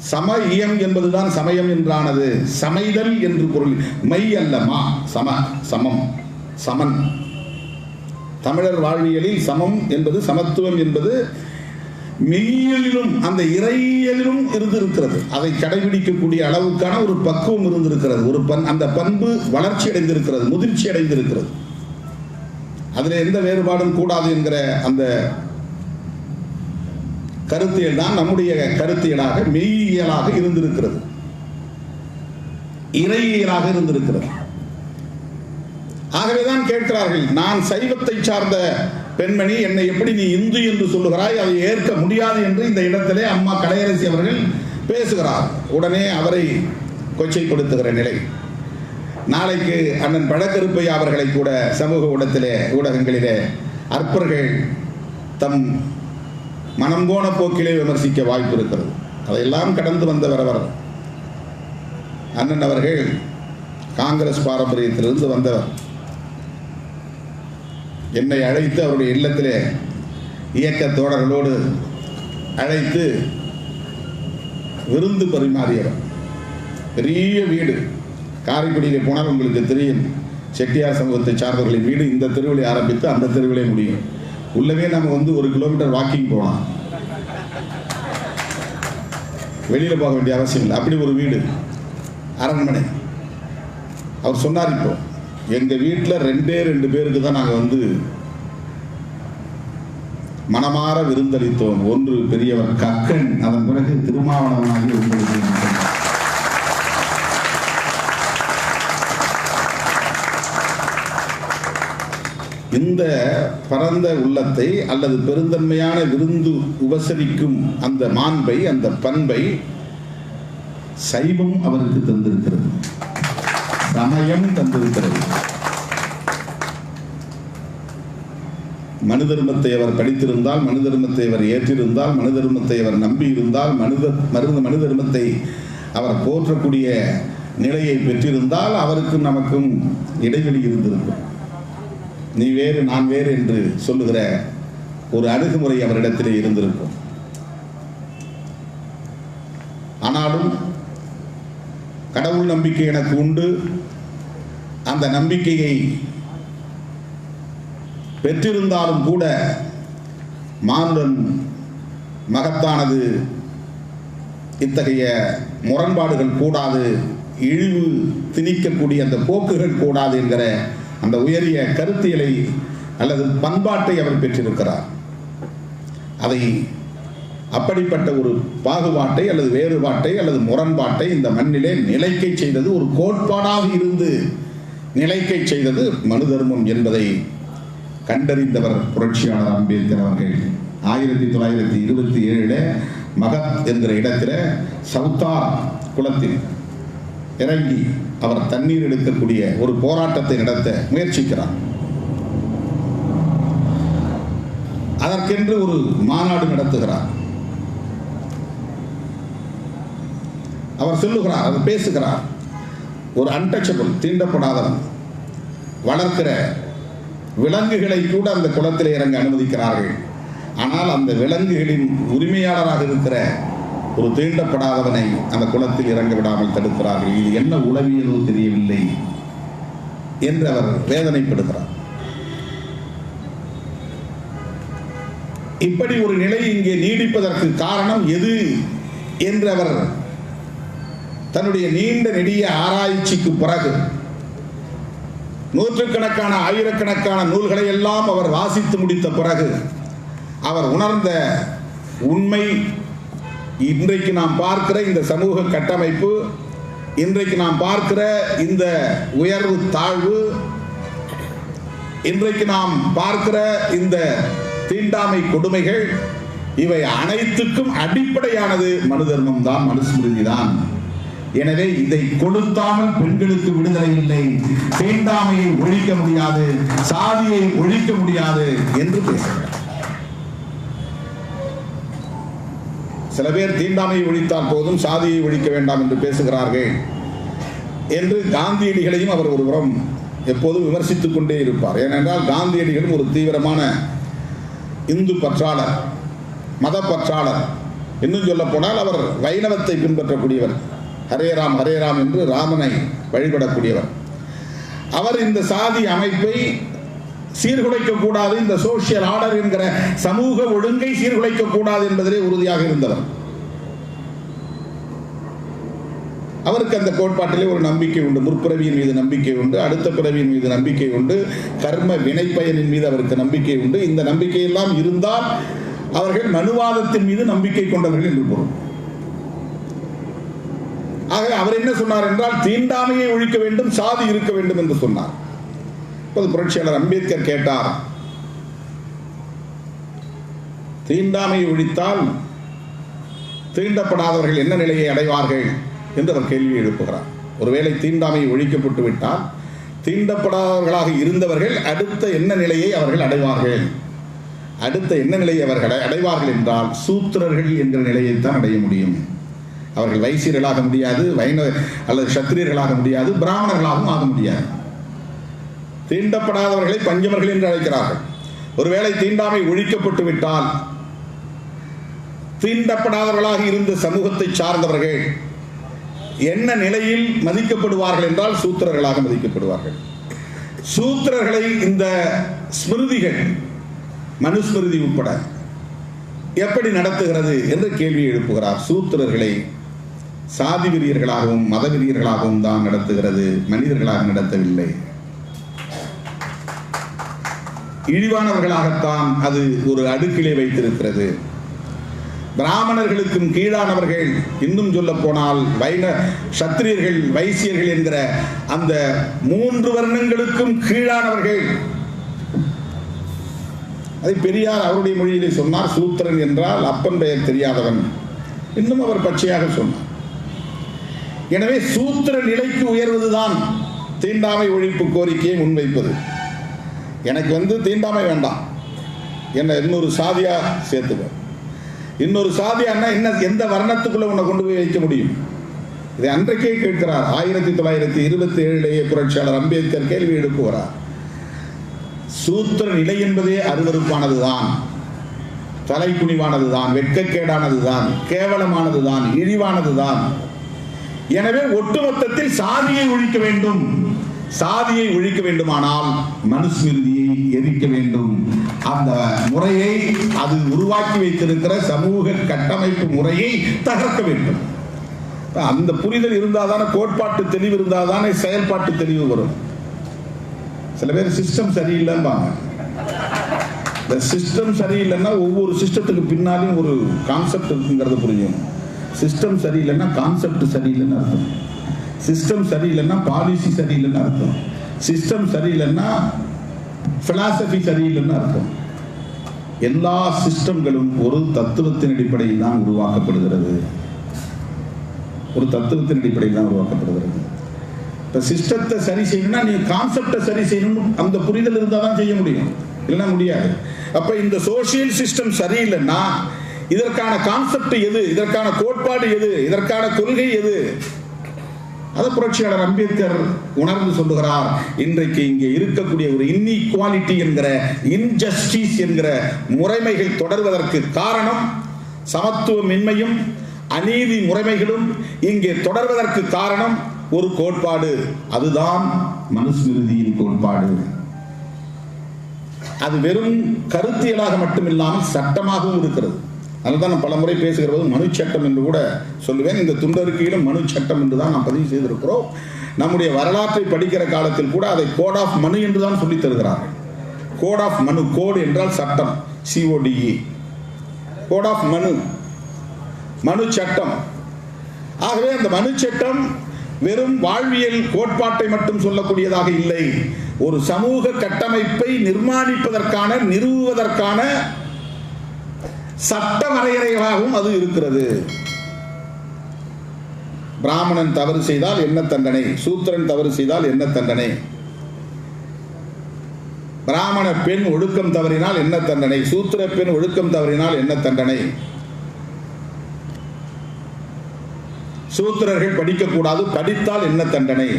சம இயம் என்பதுதான் சமயம் என்றானது. சமைதல் என்று பொருள். மை அல்ல, மா. சம, சமம், சமன். தமிழர் வாழ்வியலில் சமம் என்பது, சமத்துவம் என்பது மெய்யியலிலும் அந்த இறையியலிலும் இருந்திருக்கிறது. அதை கடைபிடிக்கக்கூடிய அளவுக்கான ஒரு பக்குவம் இருந்திருக்கிறது. ஒரு அந்த பண்பு வளர்ச்சி அடைந்திருக்கிறது, முதிர்ச்சி அடைந்திருக்கிறது. அதில் எந்த வேறுபாடும் கூடாது என்கிற அந்த கருத்தியல் தான் நம்முடைய கருத்தியலாக, மெய்யியலாக இருந்திருக்கிறது, இறையியலாக இருந்திருக்கிறது. ஆகவேதான் கேட்கிறார்கள், நான் சைவத்தை சார்ந்த பெண்மணி, என்னை எப்படி நீ இந்து என்று சொல்லுகிறாய், அதை ஏற்க முடியாது என்று இந்த இடத்திலே அம்மா கலையரசி அவர்கள் பேசுகிறார். உடனே அவரை கொச்சைப்படுத்துகிற நிலை. நாளைக்கு அண்ணன் பழக்கருப்பையா அவர்களை கூட சமூக ஊடகங்களிலே அற்பர்கள் தம் மனம் போன போக்கிலே விமர்சிக்க வாய்ப்பு இருக்கிறது. அதையெல்லாம் கடந்து வந்தவர் அவர். அண்ணன் அவர்கள் காங்கிரஸ் பாரம்பரியத்திலிருந்து வந்தவர். என்னை அழைத்து அவருடைய இல்லத்திலே இயக்க தோழர்களோடு அழைத்து விருந்து பரிமாறியவர். பெரிய வீடு, காரைக்குடியிலே போனால் உங்களுக்கு தெரியும், செட்டியார் சமூகத்தை சார்ந்தவர்களின் வீடு இந்த தெருவிலே ஆரம்பித்து அந்த தெருவிலே முடியும். உள்ளவே நம்ம 1 கிலோமீட்டர் வாக்கிங் போகலாம், வெளியில போக வேண்டிய அவசியம் இல்லை. அப்படி ஒரு வீடு, அரண்மனை. அவர் சொன்னார், இப்போ எங்க வீட்டில் 2 பேருக்கு தான் நாங்கள் மனமாற விருந்தளித்தோம். ஒன்று பெரியவர் கக்கன், அதன் பிறகு திருமாவளவனாகி உங்களுக்கு. இந்த பரந்த உள்ளத்தை அல்லது பெருந்தன்மையான விருந்து உபசரிக்கும் அந்த மாண்பை, அந்த பண்பை சைவம் அவருக்கு தந்திருக்கிறது, சமயம் தந்திருக்கிறது. மனு தர்மத்தை அவர் படித்திருந்தால், மனு தர்மத்தை அவர் ஏற்றிருந்தால், மனு தர்மத்தை அவர் நம்பி இருந்தால், மனு தர்மத்தை அவர் போற்றக்கூடிய நிலையை பெற்றிருந்தால் அவருக்கும் நமக்கும் இடைவெளி இருந்திருக்கும். நீ வேறு நான் வேறு என்று சொல்லுகிற ஒரு அணுகுமுறை அவரிடத்திலே இருந்திருக்கும். ஆனாலும் கடவுள் நம்பிக்கை எனக்கு உண்டு. அந்த நம்பிக்கையை பெற்றிருந்தாலும் கூட மானுடன் மகத்தானது, இத்தகைய முரண்பாடுகள் கூடாது, இழிவு திணிக்கக்கூடிய அந்த போக்குகள் கூடாது என்கிற அந்த உயரிய கருத்தியலை அல்லது பண்பாட்டை அவர் பெற்றிருக்கிறார். அதை அப்படிப்பட்ட ஒரு பாகுபாட்டை அல்லது வேறுபாட்டை அல்லது முரண்பாட்டை இந்த மண்ணிலே நிலைக்கை செய்தது, ஒரு கோட்பாடாக இருந்து நிலைக்கை செய்தது மனு தர்மம் என்பதை கண்டறிந்தவர் புரட்சியாளர் அம்பேத்கர் அவர்கள். 1927 மகத் என்கிற இடத்தில் சவுத்தார் குளத்தில் இறங்கி அவர் தண்ணீர் எடுக்கக்கூடிய ஒரு போராட்டத்தை நடத்த முயற்சிக்கிறார். அதற்கென்று ஒரு மாநாடு நடத்துகிறார். அவர் சொல்லுகிறார், அவர் பேசுகிறார், ஒரு அன்டச்சபிள், தீண்டப்படாதவன், வளர்க்கிற விலங்குகளை கூட அந்த குளத்தில் இறங்க அனுமதிக்கிறார்கள். ஆனால் அந்த விலங்குகளின் உரிமையாளராக இருக்கிற ஒரு தீண்டப்படாதவனை அந்த குளத்தில் இறங்க விடாமல் தடுக்கிறார்கள். இது என்ன உளவியலோ தெரியவில்லை என்று அவர் வேதனைப்படுகிறார். இப்படி ஒரு நிலை இங்கே நீடிப்பதற்கு காரணம் எது என்று அவர் தன்னுடைய நீண்ட நெடிய ஆராய்ச்சிக்கு பிறகு நூற்றுக்கணக்கான ஆயிரக்கணக்கான நூல்களை எல்லாம் அவர் வாசித்து முடித்த பிறகு அவர் உணர்ந்த உண்மை, இன்றைக்கு நாம் பார்க்கிற இந்த சமூக கட்டமைப்பு இன்றைக்கு நாம் பார்க்கிற இந்த உயர்வு தாழ்வு, இன்றைக்கு நாம் பார்க்கிற இந்த தீண்டாமை கொடுமைகள், இவை அனைத்துக்கும் அடிப்படையானது மனு தர்மம் தான், மனுஸ்மிருதி தான். எனவே இதை கொடுத்தாமல் பெண்களுக்கு விடுதலை இல்லை, தீண்டாமையை ஒழிக்க முடியாது, சாதியை ஒழிக்க முடியாது என்று பேசுகிறார். சில பேர் தீண்டாமையை ஒழித்தால் போதும், சாதியை ஒழிக்க வேண்டாம் என்று பேசுகிறார்கள் என்று காந்தியடிகளையும் அவர் ஒருபுறம் எப்போதும் விமர்சித்துக் கொண்டே இருப்பார். ஏனென்றால் காந்தியடிகளும் ஒரு தீவிரமான இந்து பற்றாளர், மத பற்றாளர். இன்னும் சொல்ல போனால் அவர் வைணவத்தை பின்பற்றக்கூடியவர். ஹரே ராம் ஹரே ராம் என்று ராமனை வழிபடக்கூடியவர். அவர் இந்த சாதி அமைப்பை சீர்குலைக்க கூடாது, இந்த சோசியல் ஆர்டர் என்கிற சமூக ஒழுங்கை சீர்குலைக்க கூடாது என்பதிலே உறுதியாக இருந்தவர். அவருக்கு அந்த கோட்பாட்டிலே ஒரு நம்பிக்கை உண்டு. முற்பிறவியின் மீது நம்பிக்கை உண்டு, அடுத்த பிறவியின் மீது நம்பிக்கை உண்டு, கர்ம வினைப்பயனின் மீது அவருக்கு நம்பிக்கை உண்டு. இந்த நம்பிக்கையெல்லாம் இருந்தால் அவர்கள் மனுவாதத்தின் மீது நம்பிக்கை கொண்டவர்கள் என்று பொருள். ஆக அவர் என்ன சொன்னார் என்றால், தீண்டாமையை ஒழிக்க வேண்டும், சாதி இருக்க வேண்டும் என்று சொன்னார். இப்போது புரட்சியாளர் அம்பேத்கர் கேட்டார், தீண்டாமையை ஒழித்தால் தீண்டப்படாதவர்கள் என்ன நிலையை அடைவார்கள் என்று அவர் கேள்வி எழுப்புகிறார். ஒருவேளை தீண்டாமையை ஒழிக்கப்பட்டு விட்டால் தீண்டப்படாதவர்களாக இருந்தவர்கள் அடுத்த என்ன நிலையை அவர்கள் அடைவார்கள்? அடுத்த என்ன நிலையை அவர்கள் அடைவார்கள் என்றால் சூத்திரர்கள் என்ற நிலையைத்தான் அடைய முடியும். அவர்கள் வைசியர்களாக முடியாது, வைணவ அல்லது சத்திரியர்களாக முடியாது, பிராமணர்களாகவும் ஆக முடியாது. தீண்டப்படாதவர்களை பஞ்சமர்கள் என்று அழைக்கிறார்கள். ஒருவேளை தீண்டாமை ஒழிக்கப்பட்டு விட்டால் தீண்டப்படாதவர்களாக இருந்த சமூகத்தை சார்ந்தவர்கள் என்ன நிலையில் மதிக்கப்படுவார்கள் என்றால் சூத்திரர்களாக மதிக்கப்படுவார்கள். சூத்திரர்களை இந்த ஸ்மிருதிகள், மனுஸ்மிருதி உட்பட எப்படி நடத்துகிறது என்று கேள்வி எழுப்புகிறார். சூத்திரர்களை சாதி வெறியர்களாகவும் மத வெறியர்களாகவும் தான் நடத்துகிறது, மனிதர்களாக நடத்தவில்லை. இழிவானவர்களாகத்தான் அது ஒரு அடுக்கிலே வைத்திருக்கிறது. பிராமணர்களுக்கும் கீழானவர்கள், இன்னும் சொல்ல போனால் சத்திரியர்கள், வைசியர்கள் என்கிற அந்த 3 வர்ணங்களுக்கும் கீழானவர்கள். அதை பெரியார் அவருடைய மொழியிலே சொன்னார், சூத்திரன் என்றால் அப்பன் பெயர் தெரியாதவன். இன்னும் அவர் பச்சையாக சொன்னார். எனவே சூத்திர நிலைக்கு உயர்வதுதான் தீண்டாமை ஒழிப்பு கோரிக்கையை முன்வைப்பது. எனக்கு தீண்டாமை வேண்டாம், என்ன இன்னொரு சாதியா சேர்த்துக்க. இன்னொரு சாதியான்னா என்ன, எந்த வர்ணத்துக்குள்ள உன்னை கொண்டு போய் வைக்க முடியும்? இதை அன்றைக்கே கேட்கிறார். 1927 புரட்சியாளர் அம்பேத்கர் கேள்வி எழுப்புகிறார். சூத்திர நிலை என்பதே அருவருப்பானதுதான், தலைக்குனிவானதுதான், வெட்கக்கேடானதுதான், கேவலமானதுதான், இழிவானதுதான். எனவே ஒட்டுமொத்தத்தில் சாதியை ஒழிக்க வேண்டும். சாதியை ஒழிக்க வேண்டுமானால் மனுஸ்மிருதியை எரிக்க வேண்டும். அந்த முறையை, அது உருவாக்கி வைத்திருக்கிற சமூக கட்டமைப்பு முறையை தகர்க்க வேண்டும். அந்த புரிதல் இருந்தால்தானே, கோட்பாட்டு தெளிவு இருந்தால்தானே செயல்பாட்டு தெளிவு வரும். சில பேர் சிஸ்டம் சரியில்லைம்பாங்க. இந்த சிஸ்டம் சரியில்லைன்னா ஒவ்வொரு சிஸ்டத்துக்கு பின்னாலையும் ஒரு கான்செப்ட் இருக்குங்கிறது புரியும். சிஸ்டம் சரியில்லைன்னா கான்செப்ட் சரியில்லைன்னு அர்த்தம். சிஸ்டம் சரியில்லைன்னா பாலிசி சரியில்லைன்னு அர்த்தம். சிஸ்டம் சரியில்லைன்னா பிலாசபி சரியில்லைன்னு அர்த்தம். எல்லா சிஸ்டம்களும் ஒரு தத்துவத்தின் அடிப்படையில் தான் உருவாக்கப்படுகிறது. ஒரு தத்துவத்தின் அடிப்படையில் தான் உருவாக்கப்படுகிறது. இப்போ சிஸ்டத்தை சரி செய்யணும்னா நீ கான்செப்டை சரி செய்யணும், அந்த புரிதல் இருந்தால் தான் செய்ய முடியும், இல்லைன்னா முடியாது. அப்போ இந்த சோசியல் சிஸ்டம் சரியில்லைன்னா இதற்கான கான்செப்ட் எது, இதற்கான கோட்பாடு எது, இதற்கான கொள்கை எது? அதை புரட்சியாளர் அம்பேத்கர் உணர்ந்து சொல்லுகிறார். இன்றைக்கு இங்கே இருக்கக்கூடிய ஒரு இன்இக்வாலிட்டி என்கிற, இன்ஜஸ்டிஸ் என்கிற முறைமைகள் தொடர்வதற்கு காரணம் சமத்துவமின்மையும் அநீதி முறைமைகளும் இங்கே தொடர்வதற்கு காரணம் ஒரு கோட்பாடு. அதுதான் மனுஸ்மிருதியின் கோட்பாடு. அது வெறும் கருத்தியலாக மட்டுமில்லாமல் சட்டமாகவும் இருக்கிறது. அதுதான் நான் பல முறை பேசுகிற போது மனு சட்டம் என்று கூட சொல்லுவேன். இந்த துண்டறிக்கையிலும் மனு சட்டம் என்று தான் நாம் பதிவு செய்திருக்கிறோம். நம்முடைய வரலாற்றை படிக்கிற காலத்தில் கூட அதை கோட் ஆஃப் மனு என்று தான் சொல்லி தருகிறார்கள். கோட் ஆஃப் மனு, கோடு என்றால் சட்டம், CODE, கோட் ஆஃப் மனு, மனு சட்டம். ஆகவே அந்த மனு சட்டம் வெறும் வாழ்வியல் கோட்பாட்டை மட்டும் சொல்லக்கூடியதாக இல்லை, ஒரு சமூக கட்டமைப்பை நிர்மாணிப்பதற்கான, நிறுவுவதற்கான சட்ட வரையறைகளாகவும் அது இருக்கிறது. பிராமணன் தவறு செய்தால் என்ன தண்டனை, சூத்திரன் தவறு செய்தால் என்ன தண்டனை, பிராமண பெண் ஒழுக்கம் தவறினால் என்ன தண்டனை, சூத்திர பெண் ஒழுக்கம் தவறினால் என்ன தண்டனை, சூத்திரர்கள் படிக்கக்கூடாது, படித்தால் என்ன தண்டனை,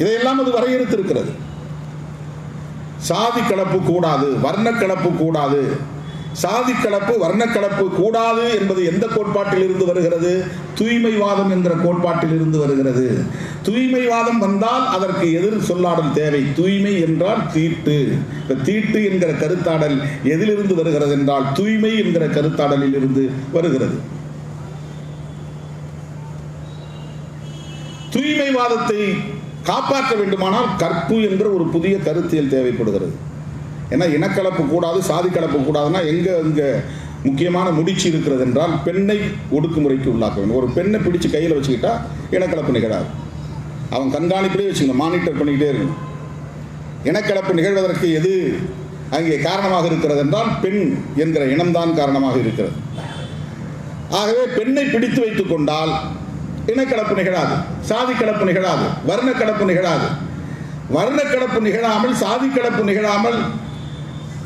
இதையெல்லாம் அது வரையறுத்திருக்கிறது. சாதி கலப்பு கூடாது, வர்ண கலப்பு கூடாது. சாதி கலப்பு, வர்ண கலப்பு கூடாது என்பது எந்த கோட்பாட்டில் இருந்து வருகிறது? தூய்மைவாதம் என்கிற கோட்பாட்டில் இருந்து வருகிறது. தூய்மைவாதம் வந்தால் அதற்கு எதிர் சொல்லாடல் தேவை. தூய்மை என்றால் தீட்டு. தீட்டு என்கிற கருத்தாடல் எதிலிருந்து வருகிறது என்றால் தூய்மை என்கிற கருத்தாடலில் இருந்து வருகிறது. தூய்மைவாதத்தை காப்பாற்ற வேண்டுமானால் கற்பு என்ற ஒரு புதிய கருத்தியல் தேவைப்படுகிறது. ஏன்னா இனக்கலப்பு கூடாது, சாதி கலப்பு கூடாதுன்னா எங்க முக்கியமான முடிச்சு இருக்கிறது என்றால் பெண்ணை ஒடுக்குமுறைக்கு உள்ளாக்க வேண்டும். ஒரு பெண்ணை பிடிச்சு கையில் வச்சுக்கிட்டா இனக்கலப்பு நிகழாது. அவன் கண்காணிப்பிலே வச்சுக்கணும், மானிட்டர் பண்ணிக்கிட்டே இருக்கணும். இனக்கலப்பு நிகழ்வதற்கு எது அங்கே காரணமாக இருக்கிறது என்றால் பெண் என்கிற இனம்தான் காரணமாக இருக்கிறது. ஆகவே பெண்ணை பிடித்து வைத்துக் கொண்டால் இனக்கலப்பு நிகழாது, சாதி கலப்பு நிகழாது, வர்ண கலப்பு நிகழாது. வர்ண கலப்பு நிகழாமல், சாதி கலப்பு நிகழாமல்,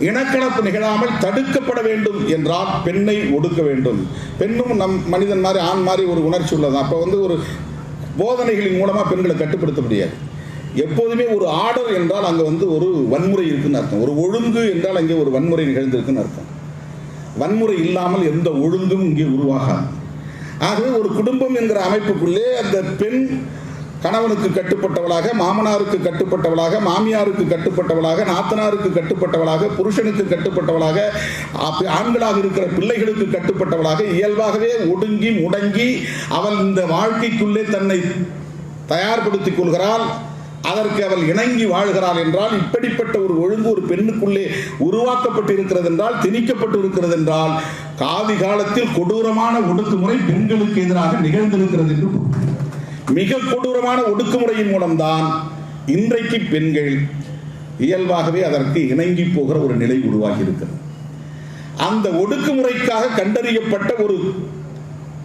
இனக்கலப்பு நிகழாமல் தடுக்கப்பட வேண்டும் என்றால் பெண்ணை ஒடுக்க வேண்டும். பெண்ணும் நம் மனிதன் மாதிரி, ஆண் மாதிரி ஒரு உணர்ச்சி உள்ளது. அப்போ ஒரு போதனைகளின் மூலமாக பெண்களை கட்டுப்படுத்த முடியாது. எப்போதுமே ஒரு ஆர்டர் என்றால் அங்கே ஒரு வன்முறை இருக்குன்னு அர்த்தம். ஒரு ஒழுங்கு என்றால் அங்கே ஒரு வன்முறை நிகழ்ந்திருக்குன்னு அர்த்தம். வன்முறை இல்லாமல் எந்த ஒழுங்கும் இங்கே உருவாகாது. ஆகவே ஒரு குடும்பம் என்கிற அமைப்புக்குள்ளே அந்த பெண் கணவனுக்கு கட்டுப்பட்டவளாக, மாமனாருக்கு கட்டுப்பட்டவளாக, மாமியாருக்கு கட்டுப்பட்டவளாக, நாத்தனாருக்கு கட்டுப்பட்டவளாக, புருஷனுக்கு கட்டுப்பட்டவளாக, ஆண்களாக இருக்கிற பிள்ளைகளுக்கு கட்டுப்பட்டவளாக, இயல்பாகவே ஒடுங்கி முடங்கி அவள் இந்த வாழ்க்கைக்குள்ளே தன்னை தயார்படுத்திக் கொள்கிறாள். அதற்கு அவள் இணங்கி வாழ்கிறாள் என்றால் இப்படிப்பட்ட ஒரு ஒழுங்கு ஒரு பெண்ணுக்குள்ளே உருவாக்கப்பட்டு இருக்கிறது என்றால், திணிக்கப்பட்டு இருக்கிறது என்றால், காதி காலத்தில் கொடூரமான ஒடுக்குமுறை பெண்களுக்கு எதிராக நிகழ்ந்திருக்கிறது என்று மிக கொடூரமான ஒடுக்குமுறையின் மூலம்தான் இன்றைக்கு பெண்கள் இயல்பாகவே அதற்கு இணங்கி போகிற ஒரு நிலை உருவாகி இருக்கிறது. அந்த ஒடுக்குமுறைக்காக கண்டறியப்பட்ட ஒரு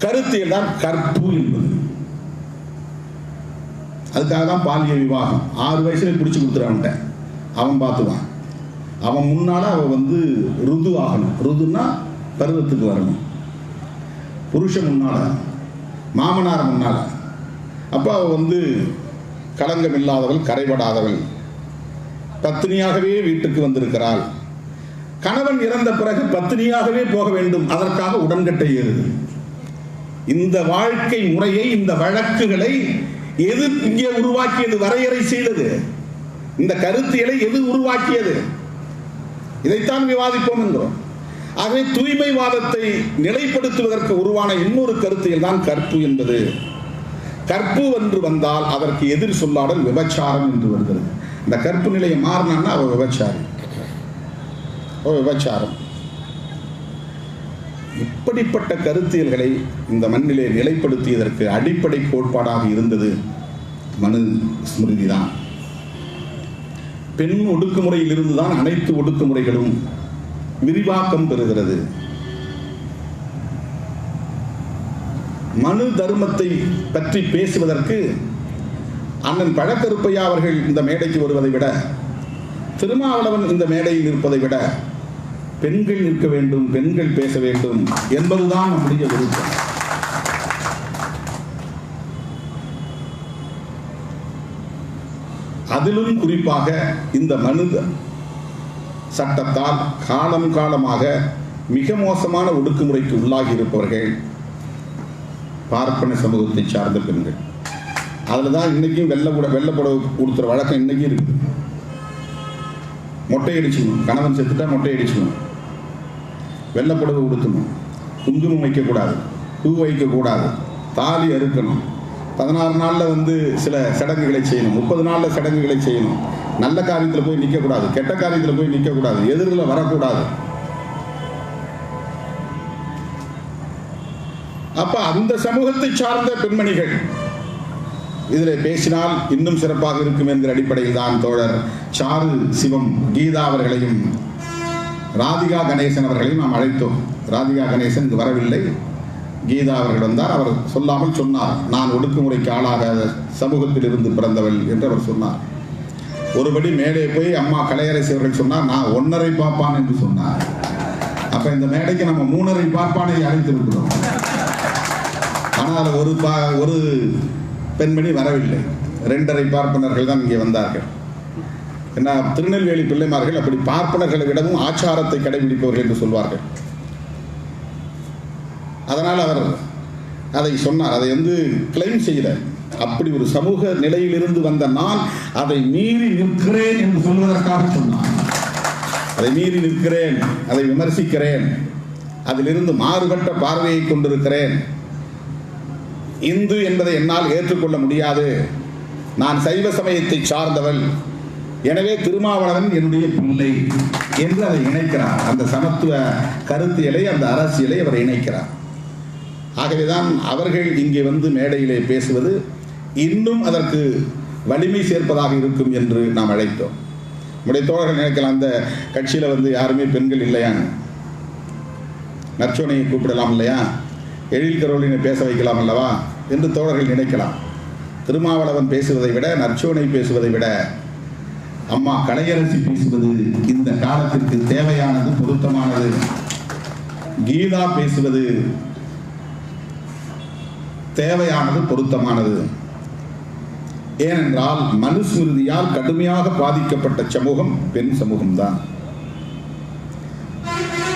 கருத்தியல் தான் கற்பு என்பது. அதுக்காக தான் பாலிய விவாகம். 6 வயசுல பிடிச்சு கொடுத்துறான்ட்ட அவன் பார்த்துவான். அவன் முன்னால அவன் ருது ஆகணும். ருதுன்னா பருவத்துக்கு வரணும். புருஷன் முன்னால, மாமனார் முன்னால. அப்போ அவள் களங்கம் இல்லாதவள், கரைபடாதவள், பத்தினியாகவே வீட்டுக்கு வந்திருக்கிறாள். கணவன் இறந்த பிறகு பத்தினியாகவே போக வேண்டும், அதற்காக உடன்கட்டை ஏறுது. இந்த வாழ்க்கை முறையை, இந்த வழக்குகளை எது இங்கே உருவாக்கியது, வரையறை செய்தது? இந்த கருத்தியலை எது உருவாக்கியது? இதைத்தான் விவாதிப்போம் என்கிறோம். ஆகவே தூய்மைவாதத்தை நிலைப்படுத்துவதற்கு உருவான இன்னொரு கருத்தியல் தான் கற்பு என்பது. கற்பு என்று வந்தால் அதற்கு எதிர் சொல்லாடல் விபச்சாரம் என்று வருகிறது. இந்த கற்பு நிலையை மாறினான்னா அவ விபச்சாரி, விபச்சாரம். இப்படிப்பட்ட கருத்தியல்களை இந்த மண்ணிலே நிலைப்படுத்தியதற்கு அடிப்படை கோட்பாடாக இருந்தது மனு ஸ்மிருதி தான். பெண் ஒடுக்குமுறையில் இருந்துதான் அனைத்து ஒடுக்குமுறைகளும் விரிவாக்கம் பெறுகிறது. மனு தர்மத்தை பற்றி பேசுவதற்கு அண்ணன் பழக்கருப்பையா அவர்கள் இந்த மேடைக்கு வருவதை விட, திருமாவளவன் இந்த மேடையில் இருப்பதை விட பெண்கள் நிற்க வேண்டும், பெண்கள் பேச வேண்டும் என்பதுதான் நம்முடைய விருப்பம். அதிலும் குறிப்பாக இந்த மனு சட்டத்தால் காலம் காலமாக மிக மோசமான ஒடுக்குமுறைக்கு உள்ளாகி இருப்பவர்கள் பார்ப்பன சமூகத்தை சார்ந்த பெண்கள். அதில் தான் இன்னைக்கும் வெள்ளப்புடவை கொடுத்துற வழக்கம் இன்னைக்கும் இருக்குது. மொட்டை அடிச்சுக்கணும், கணவன் செத்துட்டா மொட்டை அடிச்சுக்கணும், வெள்ளப்புடவை உடுத்தணும், குங்குமம் வைக்கக்கூடாது, பூ வைக்கக்கூடாது, தாலி அறுக்கணும், 16 நாளில் சில சடங்குகளை செய்யணும், 30 நாளில் சடங்குகளை செய்யணும், நல்ல காரியத்தில் போய் நிற்கக்கூடாது, கெட்ட காரியத்தில் போய் நிற்கக்கூடாது, எதிரில் வரக்கூடாது. அப்ப அந்த சமூகத்தை சார்ந்த பெண்மணிகள் இதில் பேசினால் இன்னும் சிறப்பாக இருக்கும் என்கிற அடிப்படையில் தான் தோழர் சாரு சிவம் கீதா அவர்களையும் ராதிகா கணேசன் அவர்களையும் நாம் அழைத்தோம். ராதிகா கணேசன் இங்கு வரவில்லை, கீதா அவர்கள் வந்தார். அவர் சொல்லாமல் சொன்னார், நான் ஒடுக்குமுறைக்கு ஆளாக சமூகத்தில் இருந்து பிறந்தவள் என்று அவர் சொன்னார். ஒருபடி மேலே போய் அம்மா கலையரசி அவர்கள் சொன்னார், நான் 1.5 பார்ப்பான் என்று சொன்னார். அப்ப இந்த மேடைக்கு நம்ம 3.5 பார்ப்பானை அழைத்து இருக்கிறோம். ஆனால் ஒரு பெண்மணி வரவில்லை. 2.5 பார்ப்பனர்கள் தான் இங்கே வந்தார்கள். என்ன, திருநெல்வேலி பிள்ளைமார்கள் அப்படி பார்ப்பனர்களை விடவும் ஆச்சாரத்தை கடைபிடிப்பவர்கள் என்று சொல்வார்கள். அதனால் அவர் அதை சொன்னார். அதை கிளைம் செய்யல. அப்படி ஒரு சமூக நிலையிலிருந்து வந்த நான் அதை மீறி நிற்கிறேன் என்று சொல்வதற்காக சொன்னார். அதை மீறி நிற்கிறேன், அதை விமர்சிக்கிறேன், அதிலிருந்து மாறுபட்ட பார்வையை கொண்டிருக்கிறேன். இந்து என்பதை என்னால் ஏற்றுக்கொள்ள முடியாது. நான் சைவ சமயத்தை சார்ந்தவள், எனவே திருமாவளவன் என்னுடைய பிள்ளை என்று அதை இணைக்கிறார். அந்த சமத்துவ கருத்தியலை, அந்த அரசியலை அவர் இணைக்கிறார். ஆகவேதான் அவர்கள் இங்கே மேடையிலே பேசுவது இன்னும் அதற்கு வலிமை சேர்ப்பதாக இருக்கும் என்று நாம் அழைத்தோம். நம்முடைய தோழர்கள் நினைக்கலாம், அந்த கட்சியில் யாருமே பெண்கள் இல்லையான்னு. நற்சோனையை கூப்பிடலாம் இல்லையா, எழில் கரோலினை பேச வைக்கலாம் அல்லவா என்று தோழர்கள் நினைக்கலாம். திருமாவளவன் பேசுவதை விட, நற்சோனை பேசுவதை விட அம்மா கலையரசி பேசுவது இந்த காலத்திற்கு தேவையானது, பொருத்தமானது. கீதா பேசுவது தேவையானது, பொருத்தமானது. ஏனென்றால் மனுஸ்மிருதியால் கடுமையாக பாதிக்கப்பட்ட சமூகம் பெண் சமூகம்தான்.